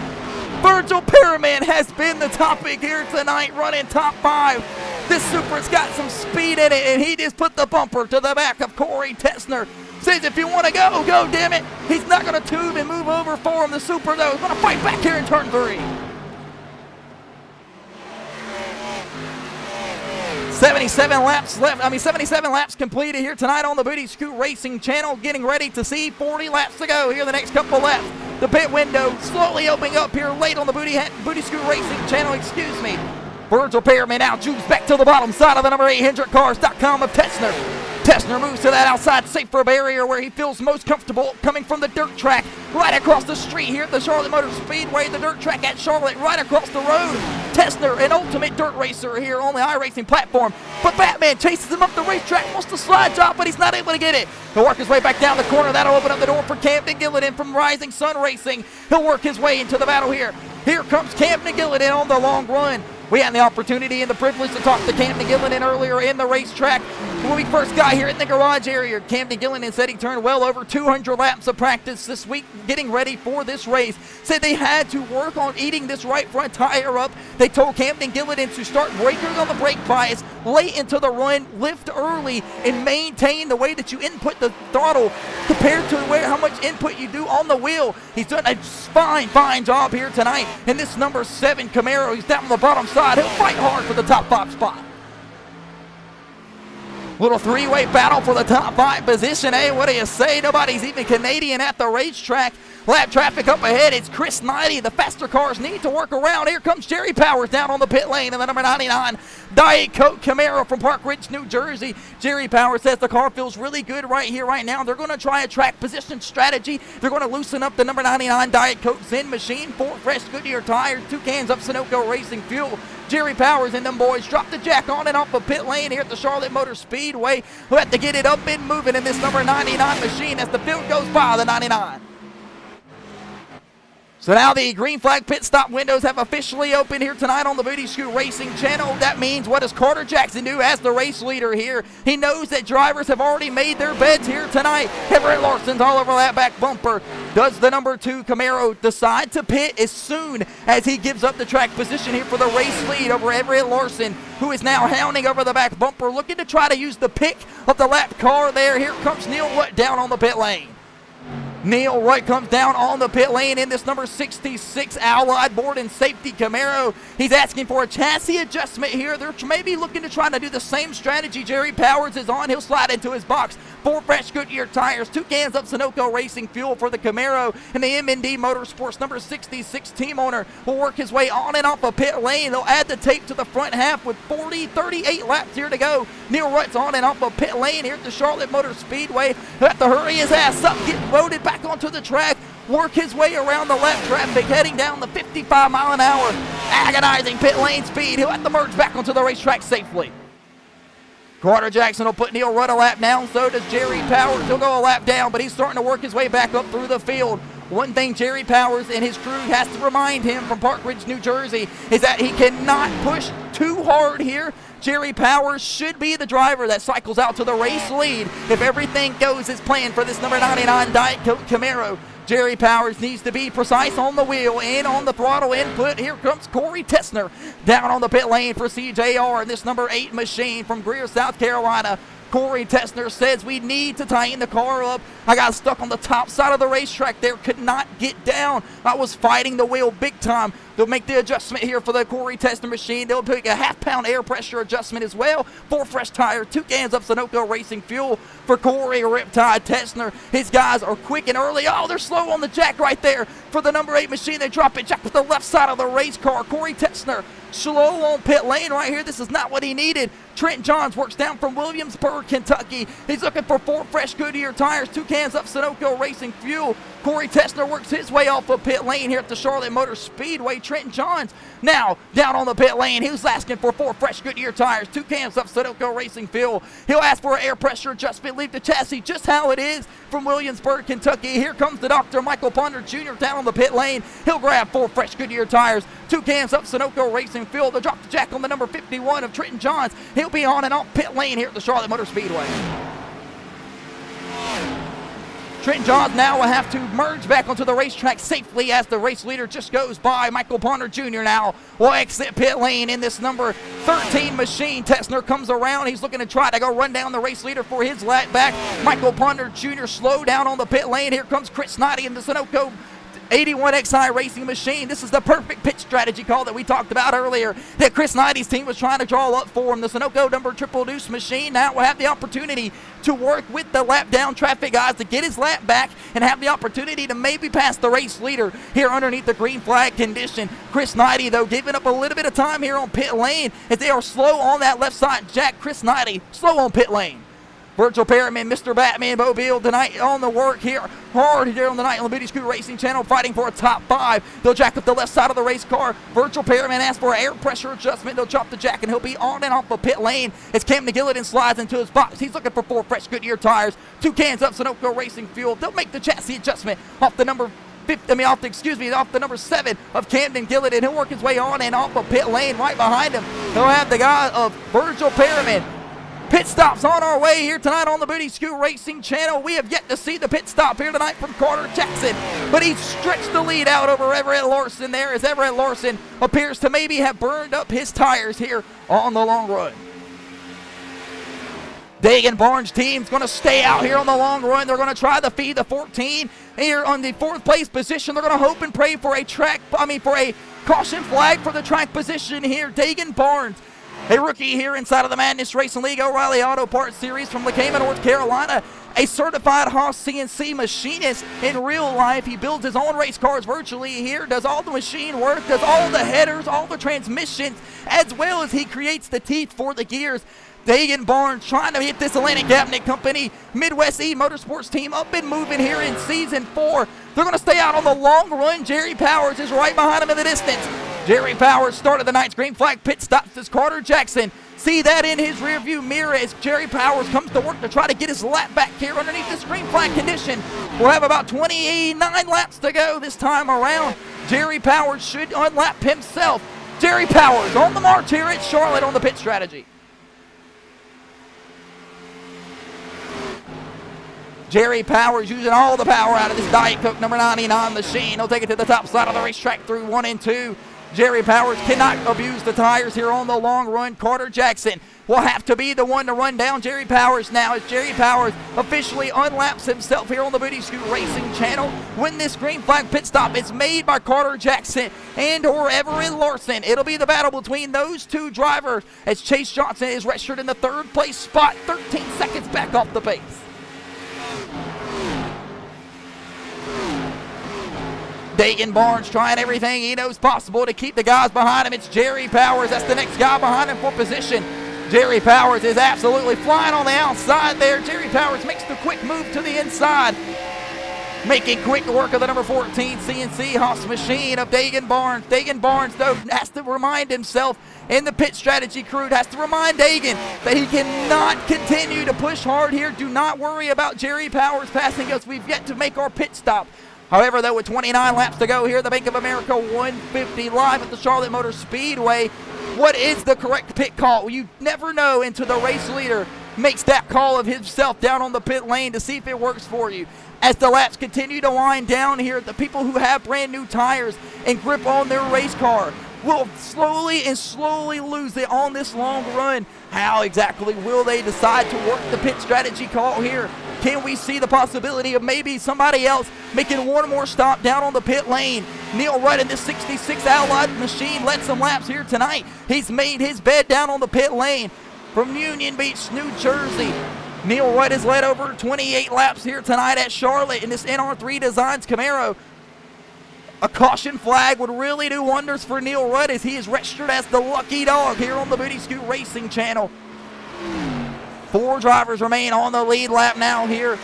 Virtual Pyramid has been the topic here tonight, running top 5. This Supra's got some speed in it, and he just put the bumper to the back of Corey Tetzner. Says if you want to go, go, damn it. He's not going to tube and move over for him. The Supra, though, is going to fight back here in turn 3. 77 laps completed here tonight on the Booty Scoot Racing channel. Getting ready to see 40 laps to go here the next couple laps. The pit window slowly opening up here late on the Booty Scoot Racing channel, Virtual Pyramid now moves back to the bottom side of the number 8 HendrickCars.com of Tetzner. Tetzner moves to that outside safer barrier where he feels most comfortable, coming from the dirt track right across the street here at the Charlotte Motor Speedway, the dirt track at Charlotte, right across the road. Tetzner, an ultimate dirt racer here on the iRacing platform, but Batman chases him up the racetrack, wants to slide job, but he's not able to get it. He'll work his way back down the corner. That'll open up the door for Camden Gillidan from Rising Sun Racing. He'll work his way into the battle here. Here comes Camden Gillidan on the long run. We had the opportunity and the privilege to talk to Camden Gillidan earlier in the racetrack. When we first got here in the garage area, Camden Gillidan said he turned well over 200 laps of practice this week getting ready for this race. Said they had to work on eating this right front tire up. They told Camden Gillidan to start braking on the brake bias late into the run, lift early, and maintain the way that you input the throttle compared to how much input you do on the wheel. He's done a fine job here tonight. And this number 7 Camaro, he's down on the bottom side. He'll fight hard for the top 5 spot. Little three-way battle for the top 5 position. Hey, what do you say? Nobody's even Canadian at the racetrack. Lap traffic up ahead. It's Chris Knighty. The faster cars need to work around. Here comes Jerry Powers down on the pit lane in the number 99 Diet Coke Camaro from Park Ridge, New Jersey. Jerry Powers says the car feels really good right here, right now. They're going to try a track position strategy. They're going to loosen up the number 99 Diet Coke Zen machine. 4 fresh Goodyear tires, 2 cans of Sunoco Racing fuel. Jerry Powers and them boys drop the jack on and off the pit lane here at the Charlotte Motor Speedway. We'll have to get it up and moving in this number 99 machine as the field goes by the 99. So now the green flag pit stop windows have officially opened here tonight on the Booty Scoot Racing channel. That means what does Carter Jackson do as the race leader here? He knows that drivers have already made their beds here tonight. Everett Larson's all over that back bumper. Does the number 2 Camaro decide to pit as soon as he gives up the track position here for the race lead over Everett Larson, who is now hounding over the back bumper, looking to try to use the pick of the lap car there. Here comes Neil Rutt down on the pit lane. Neil Rutt comes down on the pit lane in this number 66 Allied Board and Safety Camaro. He's asking for a chassis adjustment here. They're maybe looking to try to do the same strategy Jerry Powers is on. He'll slide into his box. 4 fresh Goodyear tires, 2 cans of Sunoco Racing fuel for the Camaro, and the M&D Motorsports number 66 team owner will work his way on and off a pit lane. They'll add the tape to the front half with 38 laps here to go. Neil Rutt's on and off a pit lane here at the Charlotte Motor Speedway. He'll have to hurry his ass up, get loaded back onto the track, work his way around the lap traffic, heading down the 55 mile an hour, agonizing pit lane speed. He'll have to merge back onto the racetrack safely. Carter Jackson will put Neil Rutt a lap down, so does Jerry Powers. He'll go a lap down, but he's starting to work his way back up through the field. One thing Jerry Powers and his crew has to remind him from Park Ridge, New Jersey, is that he cannot push too hard here. Jerry Powers should be the driver that cycles out to the race lead if everything goes as planned for this number 99 Diet Coke Camaro. Jerry Powers needs to be precise on the wheel and on the throttle input. Here comes Corey Tetzner down on the pit lane for CJR, this number 8 machine from Greer, South Carolina. Corey Tetzner says we need to tighten the car up. I got stuck on the top side of the racetrack there, could not get down. I was fighting the wheel big time. They'll make the adjustment here for the Corey Tessner machine. They'll take a half-pound air pressure adjustment as well. 4 fresh tires, 2 cans of Sunoco Racing fuel for Corey Riptide Tessner. His guys are quick and early. Oh, they're slow on the jack right there for the number 8 machine. They drop it jack with the left side of the race car. Corey Tessner slow on pit lane right here. This is not what he needed. Trent Johns works down from Williamsburg, Kentucky. He's looking for 4 fresh Goodyear tires, 2 cans of Sunoco Racing fuel. Corey Tessner works his way off of pit lane here at the Charlotte Motor Speedway. Trent Johns now down on the pit lane. He was asking for 4 fresh Goodyear tires, 2 cans of Sunoco Racing fuel. He'll ask for an air pressure adjustment, leave the chassis just how it is from Williamsburg, Kentucky. Here comes the Dr. Michael Ponder Jr. down on the pit lane. He'll grab 4 fresh Goodyear tires, 2 cans of Sunoco Racing fuel. They'll drop the jack on the number 51 of Trenton Johns. He'll be on and off pit lane here at the Charlotte Motor Speedway. Trenton Johns now will have to merge back onto the racetrack safely as the race leader just goes by. Michael Ponder Jr. now will exit pit lane in this number 13 machine. Tessner comes around. He's looking to try to go run down the race leader for his lap back. Michael Ponder Jr. slow down on the pit lane. Here comes Chris Knighty in the Sunoco 81XI Racing machine. This is the perfect pit strategy call that we talked about earlier that Chris Knighty's team was trying to draw up for him. The Sunoco number triple deuce machine now will have the opportunity to work with the lap down traffic guys to get his lap back and have the opportunity to maybe pass the race leader here underneath the green flag condition. Chris Knighty, though, giving up a little bit of time here on pit lane as they are slow on that left side jack. Chris Knighty slow on pit lane. Virgil Perriman, Mr. Batman Mobile tonight on the work here. Hard here on the night on the Booty Scoot Racing Channel, fighting for a top 5. They'll jack up the left side of the race car. Virgil Perriman asks for an air pressure adjustment. They'll drop the jack and he'll be on and off of pit lane as Camden Gillidan slides into his box. He's looking for 4 fresh Goodyear tires, 2 cans of Sunoco Racing fuel. They'll make the chassis adjustment off the number off the number 7 of Camden Gillidan. He'll work his way on and off of pit lane right behind him. He'll have the guy of Virgil Perriman. Pit stops on our way here tonight on the Booty Scoot Racing Channel. We have yet to see the pit stop here tonight from Carter Jackson, but he stretched the lead out over Everett Larson there as Everett Larson appears to maybe have burned up his tires here on the long run. Dagan Barnes' team's going to stay out here on the long run. They're going to try to feed the 14 here on the 4th place position. They're going to hope and pray for a caution flag for the track position here. Dagan Barnes, a rookie here inside of the Madness Racing League O'Reilly Auto Parts Series from Lackawanna, North Carolina. A certified Haas CNC machinist in real life. He builds his own race cars virtually here, does all the machine work, does all the headers, all the transmissions, as well as he creates the teeth for the gears. Dagan Barnes trying to hit this Atlantic Cabinet Company Midwest E Motorsports team up and moving here in Season 4. They're going to stay out on the long run. Jerry Powers is right behind him in the distance. Jerry Powers started the night's green flag pit stops as Carter Jackson. See that in his rearview mirror as Jerry Powers comes to work to try to get his lap back here underneath this green flag condition. We'll have about 29 laps to go this time around. Jerry Powers should unlap himself. Jerry Powers on the march here at Charlotte on the pit strategy. Jerry Powers using all the power out of this Diet Coke number 99 machine. He'll take it to the top side of the racetrack through 1 and 2. Jerry Powers cannot abuse the tires here on the long run. Carter Jackson will have to be the one to run down Jerry Powers now as Jerry Powers officially unlaps himself here on the Booty Scoot Racing Channel. When this green flag pit stop is made by Carter Jackson and or Everett Larson, it'll be the battle between those 2 drivers as Chase Johnson is registered in the 3rd place spot, 13 seconds back off the pace. Dagan Barnes trying everything he knows possible to keep the guys behind him. It's Jerry Powers. That's the next guy behind him for position. Jerry Powers is absolutely flying on the outside there. Jerry Powers makes the quick move to the inside, making quick work of the number 14 CNC Haas machine of Dagan Barnes. Dagan Barnes, though, has to remind himself, and the pit strategy crew has to remind Dagan that he cannot continue to push hard here. Do not worry about Jerry Powers passing us. We've yet to make our pit stop. However, though, with 29 laps to go here, the Bank of America 150 live at the Charlotte Motor Speedway, what is the correct pit call? You never know until the race leader makes that call of himself down on the pit lane to see if it works for you. As the laps continue to wind down here, the people who have brand new tires and grip on their race car will slowly lose it on this long run. How exactly will they decide to work the pit strategy call here? Can we see the possibility of maybe somebody else making one more stop down on the pit lane? Neil Rudd in this 66 Allied machine led some laps here tonight. He's made his bed down on the pit lane from Union Beach, New Jersey. Neil Rudd has led over 28 laps here tonight at Charlotte in this NR3 Designs Camaro. A caution flag would really do wonders for Neil Rudd as he is registered as the lucky dog here on the Booty Scoot Racing channel. 4 drivers remain on the lead lap now here.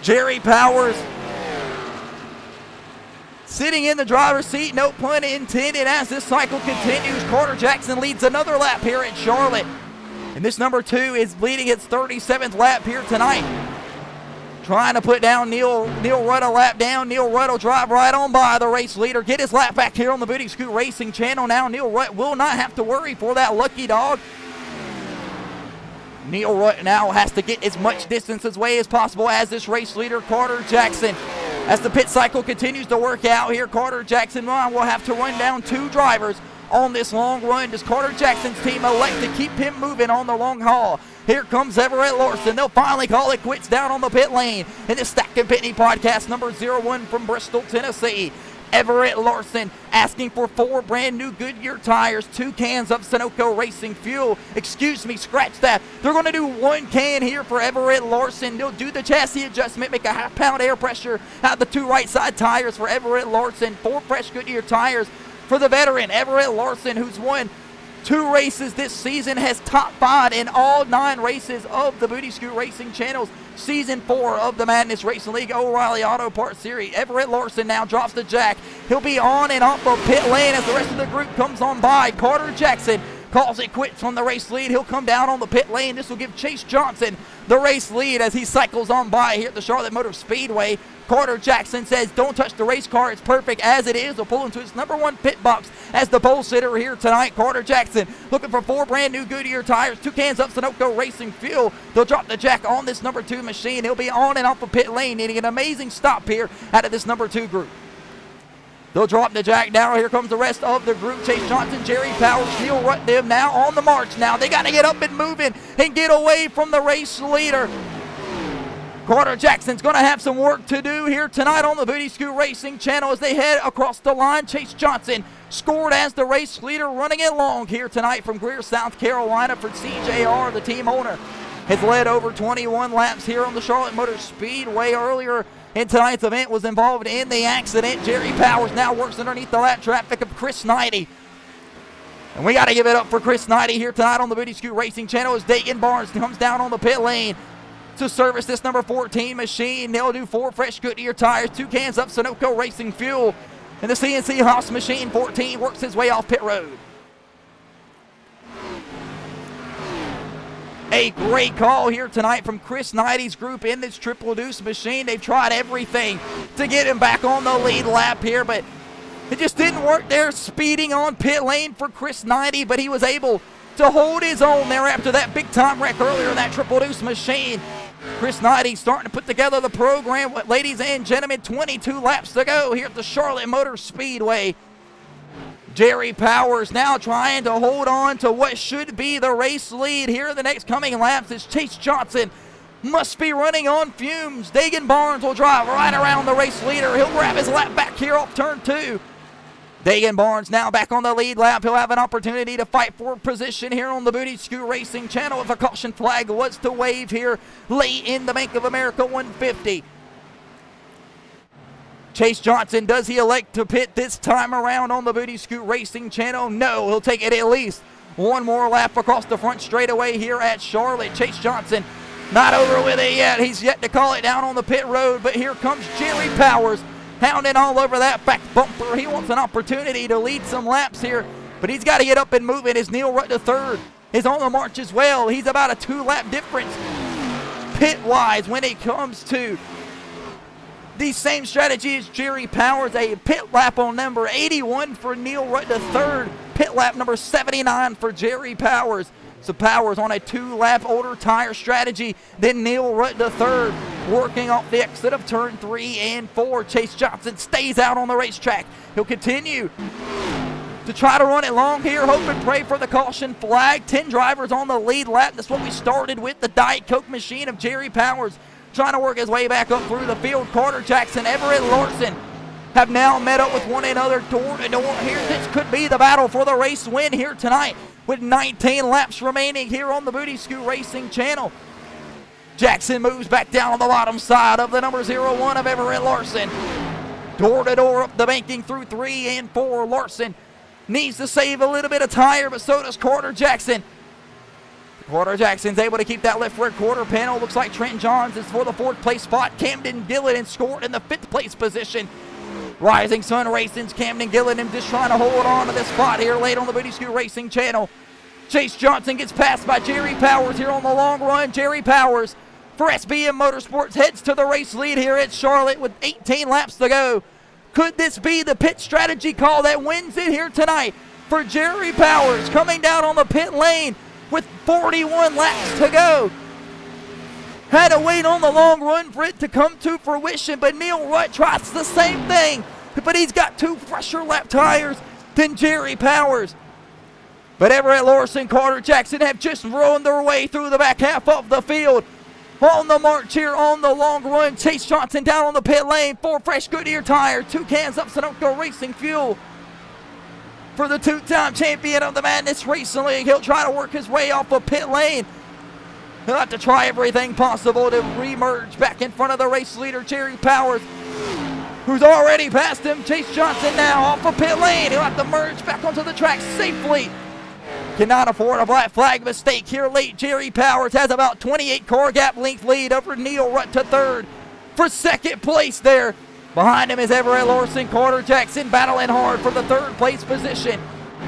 Jerry Powers sitting in the driver's seat, no pun intended, as this cycle continues. Carter Jackson leads another lap here at Charlotte. And this number 2 is leading its 37th lap here tonight. Trying to put down Neil Rudd a lap down. Neil Rudd will drive right on by the race leader. Get his lap back here on the Booty Scoot Racing channel now. Neil Rudd will not have to worry for that lucky dog. Neil Rudd now has to get as much distance away as possible as this race leader, Carter Jackson. As the pit cycle continues to work out here, Carter Jackson will have to run down 2 drivers on this long run. Does Carter Jackson's team elect to keep him moving on the long haul? Here comes Everett Larson. They'll finally call it quits down on the pit lane in the Stack and Pitney podcast number 01 from Bristol, Tennessee. Everett Larson asking for 4 brand new Goodyear tires, 2 cans of Sunoco Racing Fuel. Excuse me, scratch that. They're going to do 1 can here for Everett Larson. They'll do the chassis adjustment, make a half-pound air pressure out of the 2 right side tires for Everett Larson. 4 fresh Goodyear tires for the veteran Everett Larson, who's won 2 races this season, has top 5 in all 9 races of the Booty Scoot Racing channel's Season 4 of the Madness Racing League O'Reilly Auto Parts Series. Everett Larson now drops the jack. He'll be on and off the pit lane as the rest of the group comes on by. Carter Jackson calls it quits from the race lead. He'll come down on the pit lane. This will give Chase Johnson the race lead as he cycles on by here at the Charlotte Motor Speedway. Carter Jackson says, don't touch the race car. It's perfect as it is. He'll pull into his number 1 pit box as the pole sitter here tonight. Carter Jackson looking for 4 brand new Goodyear tires, 2 cans of Sunoco Racing Fuel. They'll drop the jack on this number 2 machine. He'll be on and off the pit lane, needing an amazing stop here out of this number 2 group. They'll drop the jack now. Here comes the rest of the group. Chase Johnson, Jerry Powers, Neil Rudd, them now on the march now. They got to get up and moving and get away from the race leader. Carter Jackson's going to have some work to do here tonight on the Booty Scoot Racing channel as they head across the line. Chase Johnson scored as the race leader, running it long here tonight from Greer, South Carolina for CJR, the team owner. Has led over 21 laps here on the Charlotte Motor Speedway. Earlier in tonight's event was involved in the accident. Jerry Powers now works underneath the lap traffic of Chris Knighty. And we got to give it up for Chris Knighty here tonight on the Booty Scoot Racing channel as Dagan Barnes comes down on the pit lane to service this number 14 machine. They'll do 4 fresh Goodyear tires, 2 cans of Sunoco Racing Fuel. And the CNC Haas machine 14 works his way off pit road. A great call here tonight from Chris Knighty's group in this Triple Deuce machine. They've tried everything to get him back on the lead lap here, but it just didn't work there. Speeding on pit lane for Chris Knighty, but he was able to hold his own there after that big-time wreck earlier in that Triple Deuce machine. Chris Knighty starting to put together the program. Ladies and gentlemen, 22 laps to go here at the Charlotte Motor Speedway. Jerry Powers now trying to hold on to what should be the race lead here in the next coming laps as Chase Johnson must be running on fumes. Dagan Barnes will drive right around the race leader. He'll grab his lap back here off turn 2. Dagan Barnes now back on the lead lap. He'll have an opportunity to fight for position here on the Booty Scoot Racing channel if a caution flag was to wave here late in the Bank of America 150. Chase Johnson, does he elect to pit this time around on the Booty Scoot Racing channel? No, he'll take it at least 1 more lap across the front straightaway here at Charlotte. Chase Johnson not over with it yet. He's yet to call it down on the pit road, but here comes Jerry Powers hounding all over that back bumper. He wants an opportunity to lead some laps here, but he's got to get up and moving as Neil Rudd III is on the march as well. He's about a 2-lap difference pit-wise when it comes to the same strategy as Jerry Powers. A pit lap on number 81 for Neil Rudd III, pit lap number 79 for Jerry Powers. So Powers on a 2-lap older tire strategy than Neil Rudd III, working off the exit of turn 3 and 4. Chase Johnson stays out on the racetrack. He'll continue to try to run it long here, hope and pray for the caution flag. 10 drivers on the lead lap. That's what we started with, the Diet Coke machine of Jerry Powers trying to work his way back up through the field. Carter Jackson, Everett Larson have now met up with one another door to door here. This could be the battle for the race win here tonight with 19 laps remaining here on the Booty Scoot Racing channel. Jackson moves back down on the bottom side of the number 01 of Everett Larson. Door to door up the banking through 3 and 4. Larson needs to save a little bit of tire, but so does Carter Jackson. Carter Jackson's able to keep that left rear quarter panel. Looks like Trent Johns is for the 4th place spot. Camden Gillidan scored in the 5th place position. Rising Sun Racing's Camden Gillidan just trying to hold on to this spot here late on the Booty Scoot Racing channel. Chase Johnson gets passed by Jerry Powers here on the long run. Jerry Powers for SBM Motorsports heads to the race lead here at Charlotte with 18 laps to go. Could this be the pit strategy call that wins it here tonight for Jerry Powers coming down on the pit lane with 41 laps to go? Had to wait on the long run for it to come to fruition, but Neil Rutt tries the same thing, but he's got 2 fresher lap tires than Jerry Powers. But Everett Larson, Carter Jackson have just run their way through the back half of the field. On the march here on the long run, Chase Johnson down on the pit lane, 4 fresh Goodyear tires, 2 cans of Sunoco Racing fuel. For the 2-time champion of the Madness Racing League, he'll try to work his way off the pit lane. He'll have to try everything possible to re-merge back in front of the race leader, Jerry Powers, who's already passed him. Chase Johnson now off the pit lane. He'll have to merge back onto the track safely. Cannot afford a black flag mistake here late. Jerry Powers has about 28 car gap length lead over Neil Rutt to 3rd for 2nd place there. Behind him is Everett Larson, Carter Jackson battling hard for the 3rd place position.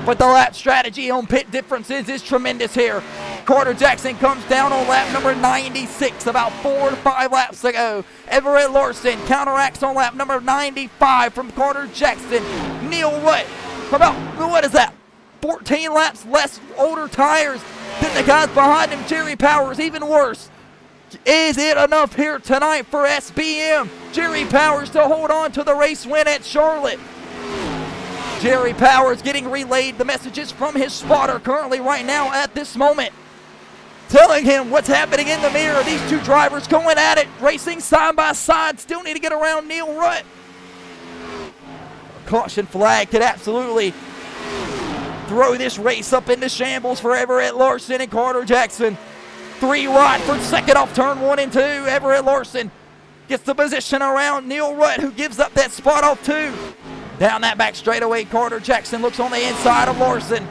But the lap strategy on pit differences is tremendous here. Carter Jackson comes down on lap number 96, about 4 to 5 laps to go. Everett Larson counteracts on lap number 95 from Carter Jackson. Neil Rutt, about, what is that, 14 laps less older tires than the guys behind him. Jerry Powers even worse. Is it enough here tonight for SBM? Jerry Powers to hold on to the race win at Charlotte. Jerry Powers getting relayed the messages from his spotter currently right now at this moment, telling him what's happening in the mirror. These 2 drivers going at it, racing side by side, still need to get around Neil Rutt. A caution flag could absolutely throw this race up into shambles for Everett Larson and Carter Jackson. 3 wide for 2nd off turn 1 and 2. Everett Larson gets the position around Neil Rutt, who gives up that spot off 2. Down that back straightaway, Carter Jackson looks on the inside of Larson.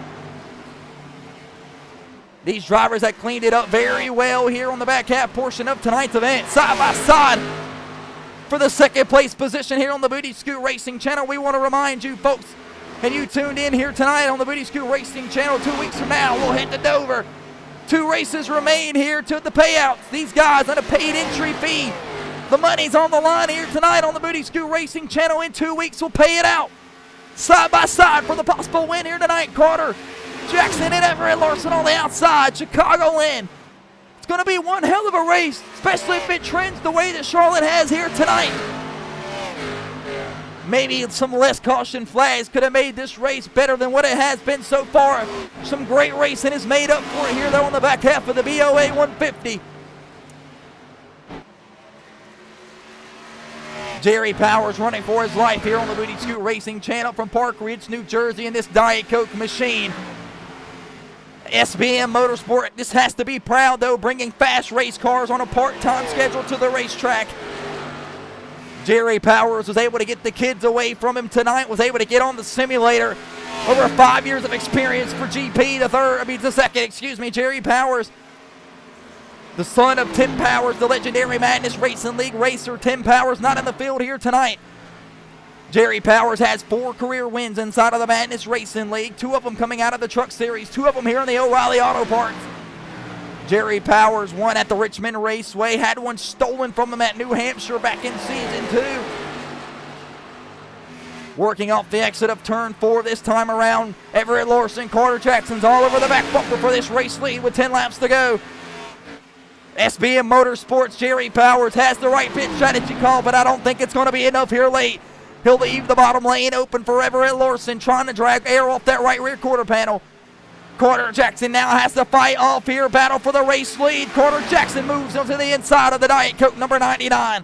These drivers have cleaned it up very well here on the back half portion of tonight's event. Side by side for the 2nd place position here on the Booty Scoot Racing channel. We want to remind you folks, and you tuned in here tonight on the Booty Scoot Racing channel, 2 weeks from now we'll head to Dover. 2 races remain here to the payouts. These guys on a paid entry fee. The money's on the line here tonight on the Booty Scoot Racing channel. In 2 weeks, we'll pay it out. Side by side for the possible win here tonight. Carter Jackson and Everett Larson on the outside. Chicagoland. It's going to be one hell of a race, especially if it trends the way that Charlotte has here tonight. Maybe some less caution flags could have made this race better than what it has been so far. Some great racing is made up for it here, though, on the back half of the BOA 150. Jerry Powers running for his life here on the Booty Scoot Racing channel from Park Ridge, New Jersey, in this Diet Coke machine. SBM Motorsport, this has to be proud, though, bringing fast race cars on a part-time schedule to the racetrack. Jerry Powers was able to get the kids away from him tonight, was able to get on the simulator. Over 5 years of experience for GP, the second, Jerry Powers, the son of Tim Powers, the legendary Madness Racing League racer. Tim Powers not in the field here tonight. Jerry Powers has 4 career wins inside of the Madness Racing League, 2 of them coming out of the Truck Series, 2 of them here in the O'Reilly Auto Parts. Jerry Powers won at the Richmond Raceway, had one stolen from him at New Hampshire back in season 2. Working off the exit of turn 4 this time around. Everett Larson, Carter Jackson's all over the back bumper for this race lead with 10 laps to go. SBM Motorsports, Jerry Powers has the right pit strategy call, but I don't think it's going to be enough here late. He'll leave the bottom lane open for Everett Larson, trying to drag air off that right rear quarter panel. Carter Jackson now has to fight off here. Battle for the race lead. Carter Jackson moves onto the inside of the Diet Coke number 99.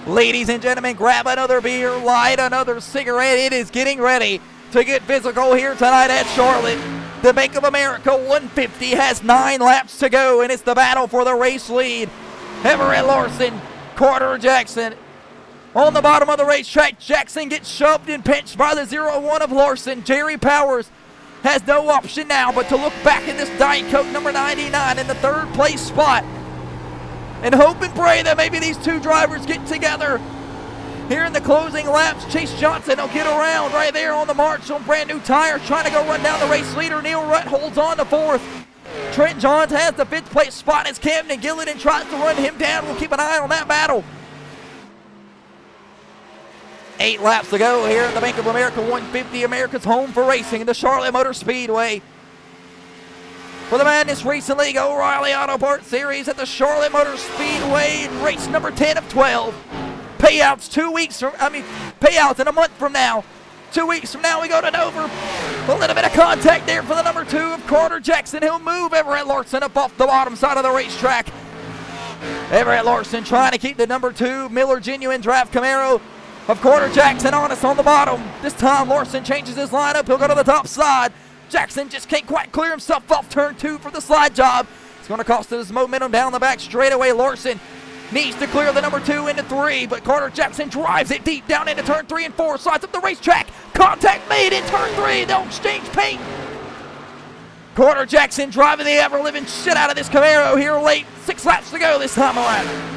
Ladies and gentlemen, grab another beer, light another cigarette. It is getting ready to get physical here tonight at Charlotte. The Bank of America 150 has 9 laps to go, and it's the battle for the race lead. Everett Larson, Carter Jackson. On the bottom of the racetrack, Jackson gets shoved and pinched by the 0-1 of Larson. Jerry Powers has no option now but to look back at this Diet Coke number 99 in the 3rd place spot and hope and pray that maybe these two drivers get together here in the closing laps. Chase Johnson will get around right there on the march on brand new tires, trying to go run down the race leader. Neil Rutt holds on to 4th. Trent Johns has the 5th place spot as Camden Gillidan tries to run him down. We'll keep an eye on that battle. 8 laps to go here in the Bank of America 150, America's home for racing in the Charlotte Motor Speedway. For the Madness Racing League O'Reilly Auto Parts Series at the Charlotte Motor Speedway in race number 10 of 12. Payouts payouts in a month from now. 2 weeks from now we go to Dover. A little bit of contact there for the number 2 of Carter Jackson. He'll move Everett Larson up off the bottom side of the racetrack. Everett Larson trying to keep the number 2 Miller Genuine Draft Camaro of Carter Jackson on us on the bottom. This time Larson changes his lineup. He'll go to the top side. Jackson just can't quite clear himself off turn 2 for the slide job. It's going to cost us momentum down the back straightaway. Larson needs to clear the number 2 into 3, but Carter Jackson drives it deep down into turn 3 and 4. Slides up the racetrack. Contact made in turn 3. They'll exchange paint. Carter Jackson driving the ever-living shit out of this Camaro here late. 6 laps to go this time around.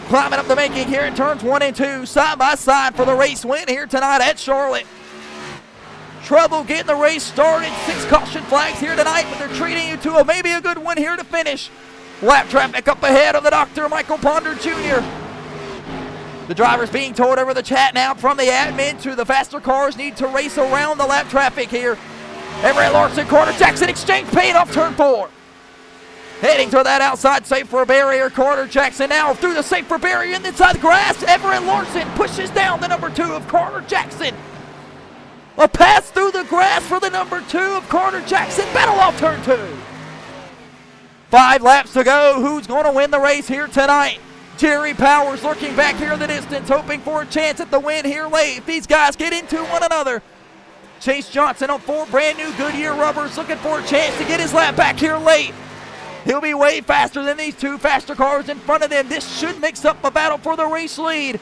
Climbing up the making here in turns 1 and 2, side by side for the race win here tonight at Charlotte. Trouble getting the race started. 6 caution flags here tonight, but they're treating you to maybe a good one here to finish. Lap traffic up ahead of the Dr. Michael Ponder Jr. The drivers being told over the chat now from the admin to the faster cars need to race around the lap traffic here. Everett Larson, Carter Jackson exchange paint off turn 4. Heading to that outside safer barrier. Carter Jackson now through the safer barrier and inside the grass. Everett Larson pushes down the number 2 of Carter Jackson. A pass through the grass for the number 2 of Carter Jackson. Battle off turn 2. 5 laps to go. Who's going to win the race here tonight? Jerry Powers looking back here in the distance, hoping for a chance at the win here late. If these guys get into one another. Chase Johnson on 4 brand new Goodyear rubbers, looking for a chance to get his lap back here late. He'll be way faster than these 2 faster cars in front of them. This should mix up a battle for the race lead.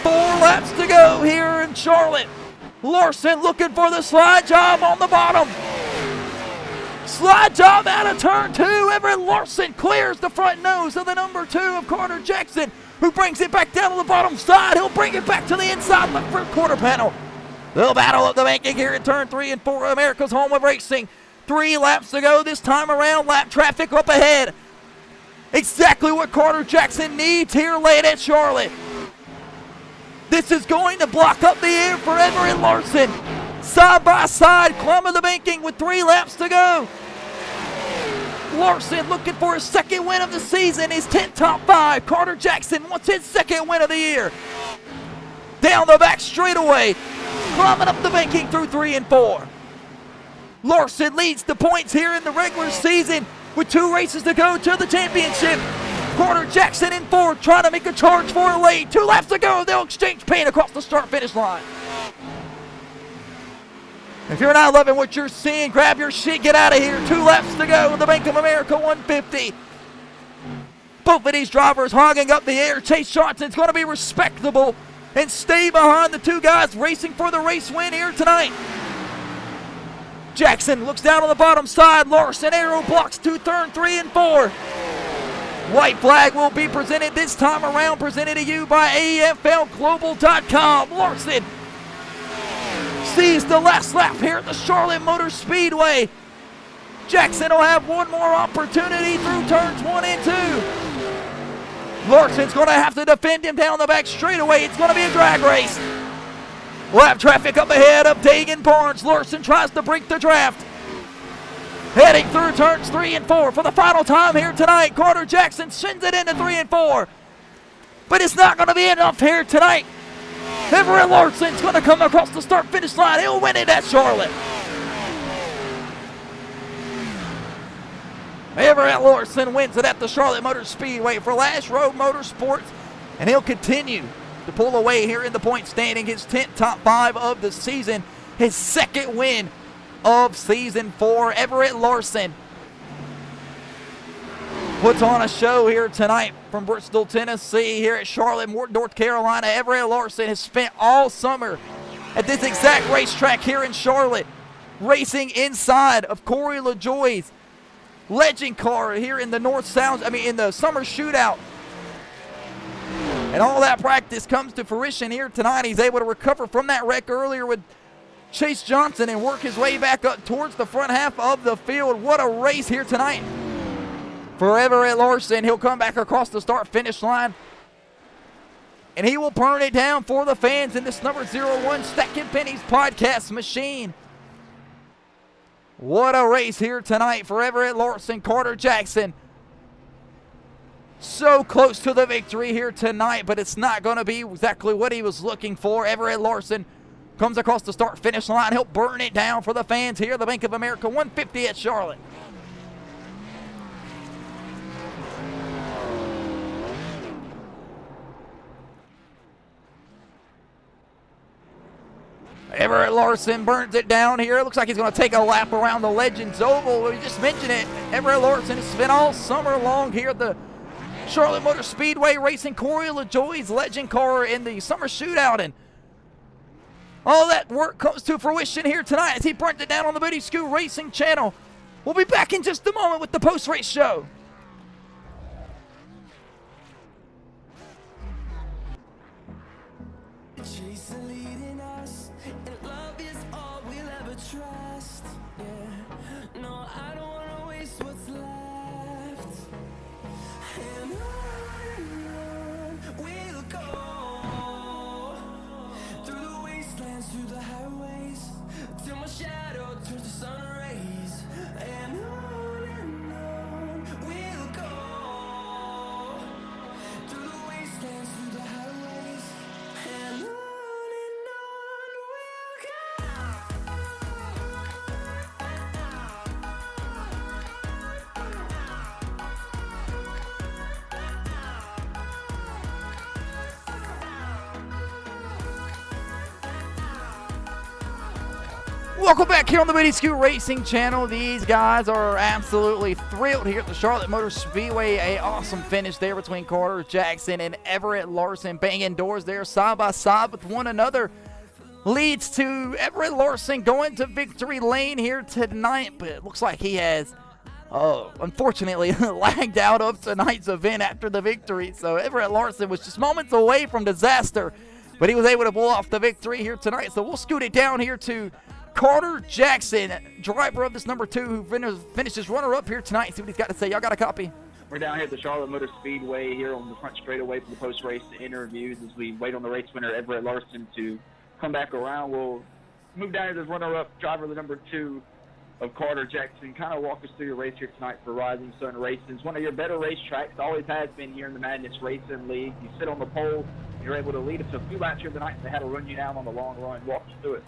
4 laps to go here in Charlotte. Larson looking for the slide job on the bottom. Slide job out of turn 2. Everett Larson clears the front nose of the number 2 of Carter Jackson, who brings it back down to the bottom side. He'll bring it back to the inside left front quarter panel. They'll battle up the banking here in turn 3 and 4. America's home of racing. 3 laps to go this time around. Lap traffic up ahead. Exactly what Carter Jackson needs here late at Charlotte. This is going to block up the air for Everett Larson. Side by side, climbing the banking with 3 laps to go. Larson looking for his 2nd win of the season, his 10th top 5. Carter Jackson wants his 2nd win of the year. Down the back straightaway, climbing up the banking through 3 and 4. Larson leads the points here in the regular season with 2 races to go to the championship. Carter Jackson in 4th, trying to make a charge for a late. 2 laps to go. They'll exchange paint across the start-finish line. If you're not loving what you're seeing, grab your shit, get out of here. 2 laps to go in the Bank of America 150. Both of these drivers hogging up the air. Chase Johnson's going to be respectable and stay behind the 2 guys racing for the race win here tonight. Jackson looks down on the bottom side. Larson aero blocks to turn 3 and 4. White flag will be presented this time around, presented to you by AFLglobal.com. Larson sees the last lap here at the Charlotte Motor Speedway. Jackson will have one more opportunity through turns 1 and 2. Larson's going to have to defend him down the back straightaway. It's going to be a drag race. Lap traffic up ahead of Dagan Barnes. Larson tries to break the draft. Heading through turns 3 and 4 for the final time here tonight. Carter Jackson sends it into 3 and 4. But it's not going to be enough here tonight. Everett Larson's going to come across the start-finish line. He'll win it at Charlotte. Everett Larson wins it at the Charlotte Motor Speedway for Lash Road Motorsports, and he'll continue to pull away here in the point standing. His 10th top 5 of the season, his 2nd win of season 4. Everett Larson puts on a show here tonight from Bristol, Tennessee, here at Charlotte, North Carolina. Everett Larson has spent all summer at this exact racetrack here in Charlotte, racing inside of Corey LaJoie's legend car here in the in the summer shootout. And all that practice comes to fruition here tonight. He's able to recover from that wreck earlier with Chase Johnson and work his way back up towards the front half of the field. What a race here tonight for Everett Larson. He'll come back across the start-finish line, and he will burn it down for the fans in this number 01 Stacking Pennies podcast machine. What a race here tonight for Everett Larson. Carter Jackson so close to the victory here tonight, but it's not going to be exactly what he was looking for. Everett Larson comes across the start-finish line. He'll burn it down for the fans here at the Bank of America 150 at Charlotte. Everett Larson burns it down here. It looks like he's going to take a lap around the Legends Oval. We just mentioned it. Everett Larson has spent all summer long here at the Charlotte Motor Speedway racing Corey LaJoie's legend car in the summer shootout. And all that work comes to fruition here tonight as he burnt it down on the Booty Scoot Racing channel. We'll be back in just a moment with the post-race show. Welcome back here on the Booty Scoot Racing channel. These guys are absolutely thrilled here at the Charlotte Motor Speedway. A awesome finish there between Carter Jackson and Everett Larson, banging doors there side by side with one another. Leads to Everett Larson going to victory lane here tonight, but it looks like he has unfortunately lagged out of tonight's event after the victory. So Everett Larson was just moments away from disaster, but he was able to pull off the victory here tonight. So we'll scoot it down here to Carter Jackson, driver of this number 2, who finishes runner-up here tonight. See what he's got to say. Y'all got a copy? We're down here at the Charlotte Motor Speedway here on the front straightaway for the post-race interviews as we wait on the race winner, Everett Larson, to come back around. We'll move down here to the runner-up, driver of the number 2 of Carter Jackson. Kind of walk us through your race here tonight for Rising Sun Racing. It's one of your better racetracks, always has been here in the Madness Racing League. You sit on the pole, you're able to lead us a few laps here tonight, and they had to run you down on the long run. Walk us through it.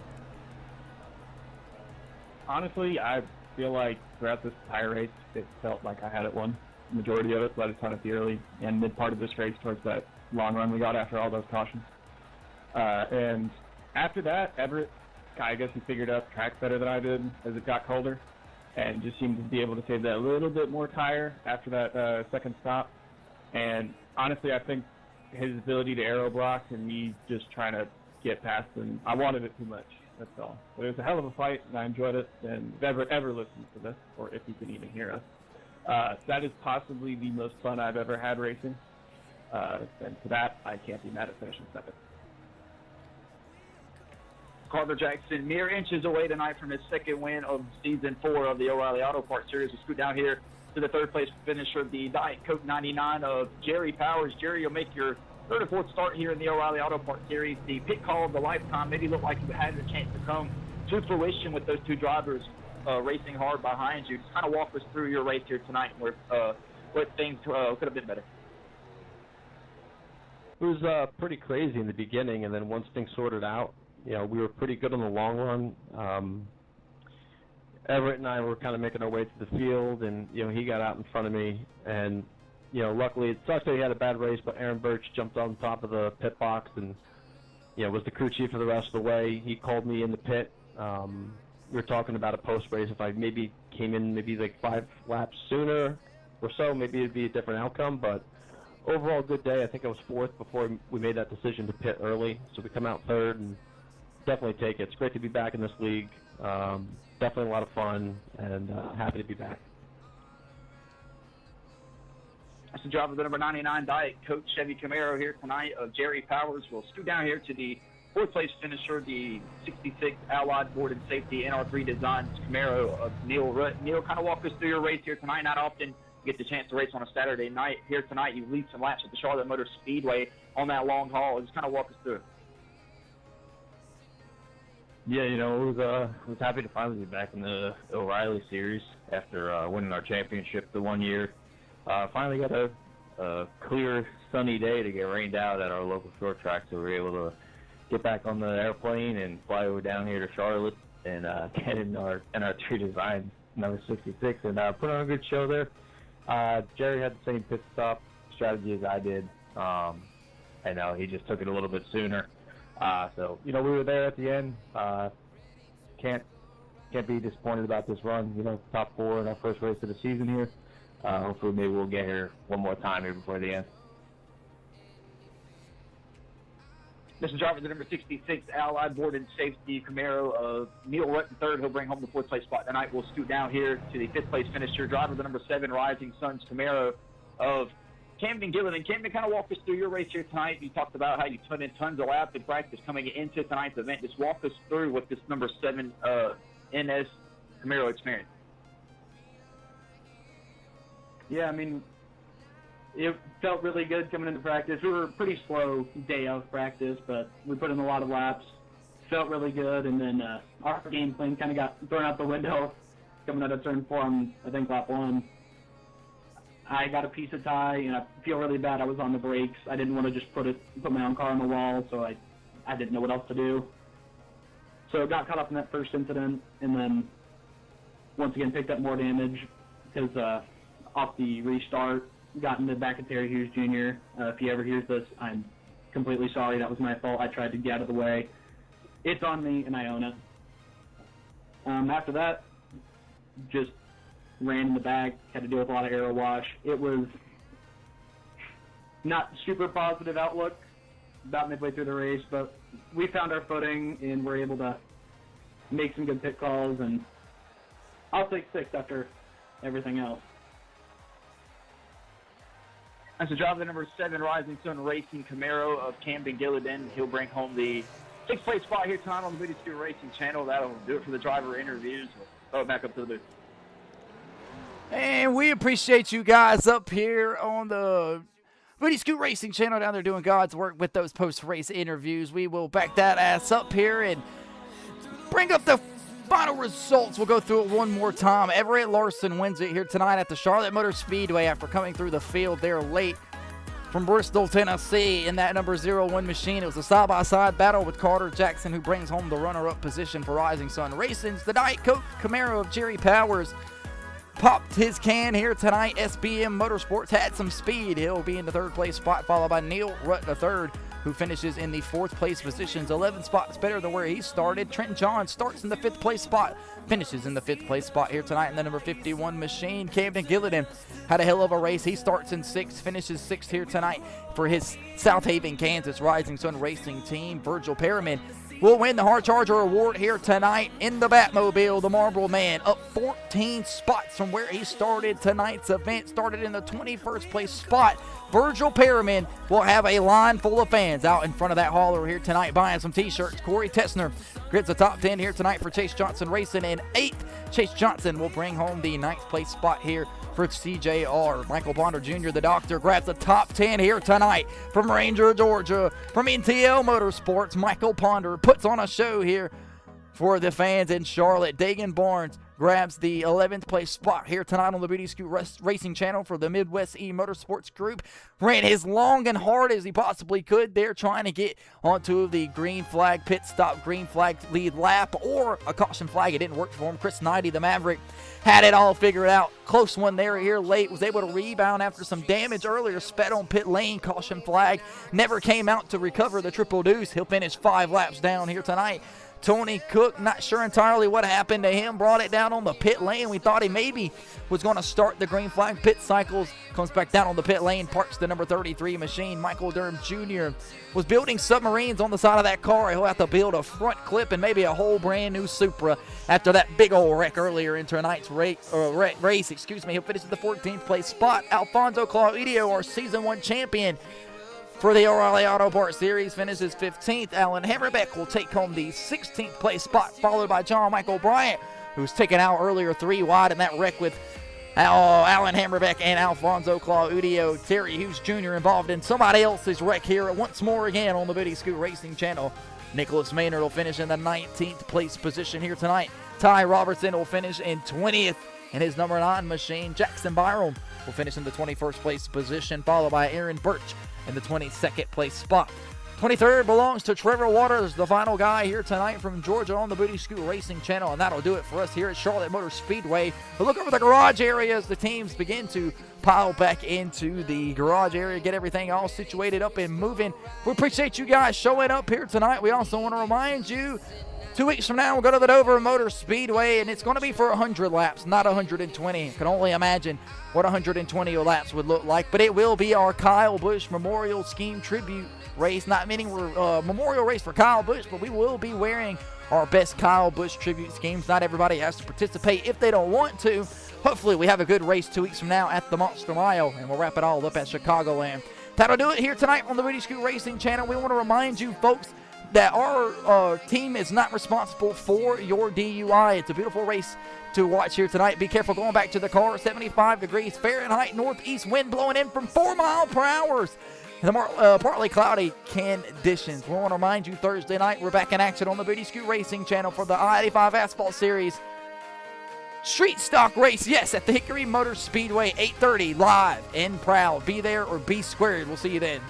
Honestly, I feel like throughout this entire race, it felt like I had it won. The majority of it, but I just had it the early and mid part of this race towards that long run we got after all those cautions. And after that, Everett, I guess he figured out the track better than I did as it got colder, and just seemed to be able to save that little bit more tire after that second stop. And honestly, I think his ability to aero block and me just trying to get past him, I wanted it too much. That's all. But it was a hell of a fight, and I enjoyed it. And if Everett ever listens to this, or if he can even hear us, that is possibly the most fun I've ever had racing. And for that, I can't be mad at finishing second. Carter Jackson, mere inches away tonight from his second win of season 4 of the O'Reilly Auto Parts Series. We'll scoot down here to the third place finisher, the Diet Coke 99 of Jerry Powers. Jerry, you'll make your third or fourth start here in the O'Reilly Auto Parts Series. The pit call of the lifetime maybe looked like you had the chance to come to fruition with those two drivers racing hard behind you. Just kind of walk us through your race here tonight where what things could have been better. It was pretty crazy in the beginning, and then once things sorted out, we were pretty good on the long run. Everett and I were kind of making our way to the field, and he got out in front of me, and luckily it sucked that he had a bad race, but Aaron Birch jumped on top of the pit box and was the crew chief for the rest of the way. He called me in the pit. We were talking about a post race. If I maybe came in like 5 laps sooner or so, maybe it'd be a different outcome. But overall, good day. I think I was 4th before we made that decision to pit early, so we come out 3rd and definitely take it. It's great to be back in this league. Definitely a lot of fun, and happy to be back. That's the job of the number 99 Diet Coach Chevy Camaro here tonight of Jerry Powers. We'll scoot down here to the 4th place finisher, the 66 Allied Board and Safety NR3 Designs Camaro of Neil Rutt. Neil, kind of walk us through your race here tonight. Not often you get the chance to race on a Saturday night. Here tonight, you lead some laps at the Charlotte Motor Speedway on that long haul. Just kind of walk us through it. Yeah, was happy to finally be back in the O'Reilly series after winning our championship the one year. Finally got a clear, sunny day to get rained out at our local short track, so we were able to get back on the airplane and fly over down here to Charlotte and get in our NR3 Design number 66 and put on a good show there. Jerry had the same pit stop strategy as I did. I know he just took it a little bit sooner. So we were there at the end. Can't be disappointed about this run. Top 4 in our first race of the season here. Hopefully maybe we'll get here one more time here before the end. This is driver the number 66 Allied Board and Safety Camaro of Neil Rutt in 3rd. He'll bring home the 4th place spot tonight. We'll scoot down here to the 5th place finisher, driver the number 7 Rising Suns Camaro of Camden Gilliland. Camden, kind of walk us through your race here tonight. You talked about how you put in tons of laps in practice coming into tonight's event. Just walk us through what this number 7 NS Camaro experienced. Yeah, it felt really good coming into practice. We were a pretty slow day of practice, but we put in a lot of laps. Felt really good, and then our game plan kind of got thrown out the window coming out of turn 4 on, I think, lap 1. I got a piece of tie, and I feel really bad. I was on the brakes. I didn't want to just put my own car on the wall, so I didn't know what else to do. So got caught up in that first incident, and then once again picked up more damage because off the restart, got in the back of Terry Hughes Jr. If he ever hears this, I'm completely sorry. That was my fault. I tried to get out of the way. It's on me, and I own it. After that, just ran in the back, had to deal with a lot of aero wash. It was not super positive outlook about midway through the race, but we found our footing and were able to make some good pit calls, and I'll take 6th after everything else. That's the job of the number 7 Rising Sun Racing Camaro of Camden Gilliland. He'll bring home the 6th place spot here tonight on the Booty Scoot Racing channel. That'll do it for the driver interviews. We'll throw it back up to the booth. And we appreciate you guys up here on the Booty Scoot Racing channel down there doing God's work with those post-race interviews. We will back that ass up here and bring up the final results. We'll go through it one more time. Everett Larson wins it here tonight at the Charlotte Motor Speedway after coming through the field there late from Bristol, Tennessee in that number 01 machine. It was a side-by-side battle with Carter Jackson, who brings home the runner-up position for Rising Sun Racing's the Diet Coke Camaro of Jerry Powers. Popped his can here tonight. SBM Motorsports had some speed. He'll be in the 3rd place spot, followed by Neil Rutt the 3rd, who finishes in the 4th place positions, 11 spots better than where he started. Trenton John starts in the 5th place spot, finishes in the 5th place spot here tonight in the number 51 machine. Camden Gilliland had a hell of a race. He starts in 6th, finishes 6th here tonight for his South Haven, Kansas Rising Sun Racing team. Virgil Perriman will win the Hard Charger Award here tonight in the Batmobile. The Marlboro Man up 14 spots from where he started tonight's event. Started in the 21st place spot. Virgil Perriman will have a line full of fans out in front of that hauler here tonight buying some t-shirts. Corey Tessner grids the top 10 here tonight for Chase Johnson Racing. And 8th, Chase Johnson will bring home the 9th place spot here for CJR. Michael Ponder Jr., the doctor, grabs the top 10 here tonight from Ranger, Georgia. From NTL Motorsports, Michael Ponder puts on a show here for the fans in Charlotte. Dagan Barnes grabs the 11th place spot here tonight on the Booty Scoot Racing channel for the Midwest E Motorsports Group. Ran as long and hard as he possibly could there, trying to get onto the green flag pit stop, green flag lead lap, or a caution flag. It didn't work for him. Chris Knighty, the Maverick, had it all figured out. Close one there here late. Was able to rebound after some damage earlier. Sped on pit lane. Caution flag. Never came out to recover the triple deuce. He'll finish 5 laps down here tonight. Tony Cook, not sure entirely what happened to him. Brought it down on the pit lane. We thought he maybe was going to start the green flag pit cycles. Comes back down on the pit lane. Parks the number 33 machine. Michael Durham Jr. was building submarines on the side of that car. He'll have to build a front clip and maybe a whole brand new Supra after that big old wreck earlier in tonight's race. He'll finish at the 14th place spot. Alfonso Claudio, our Season 1 champion for the O'Reilly Auto Parts Series, finishes 15th. Alan Hammerbeck will take home the 16th place spot, followed by John Michael Bryant, who's taken out earlier 3 wide in that wreck with Alan Hammerbeck and Alfonso Claudio. Terry Hughes Jr. involved in somebody else's wreck here once more again on the Booty Scoot Racing channel. Nicholas Maynard will finish in the 19th place position here tonight. Ty Robertson will finish in 20th in his number 9 machine. Jackson Byram will finish in the 21st place position, followed by Aaron Birch in the 22nd place spot. 23rd belongs to Trevor Waters, the final guy here tonight from Georgia on the Booty Scoot Racing channel, and that'll do it for us here at Charlotte Motor Speedway. We'll look over the garage area as the teams begin to pile back into the garage area, get everything all situated up and moving. We appreciate you guys showing up here tonight. We also want to remind you, 2 weeks from now, we'll go to the Dover Motor Speedway, and it's going to be for 100 laps, not 120. I can only imagine what 120 laps would look like, but it will be our Kyle Busch Memorial Scheme Tribute race. Not meaning we're memorial race for Kyle Busch, but we will be wearing our best Kyle Busch tribute schemes. Not everybody has to participate if they don't want to. Hopefully we have a good race 2 weeks from now at the Monster Mile, and we'll wrap it all up at Chicagoland. That'll do it here tonight on the Booty Scoot Racing channel. We want to remind you folks that our team is not responsible for your DUI. It's a beautiful race to watch here tonight. Be careful going back to the car. 75 degrees Fahrenheit, northeast wind blowing in from 4 miles per hour. The partly cloudy conditions. We want to remind you, Thursday night, we're back in action on the Booty Scoot Racing channel for the I-85 Asphalt Series Street Stock Race. Yes, at the Hickory Motor Speedway, 8:30, live and proud. Be there or be squared. We'll see you then.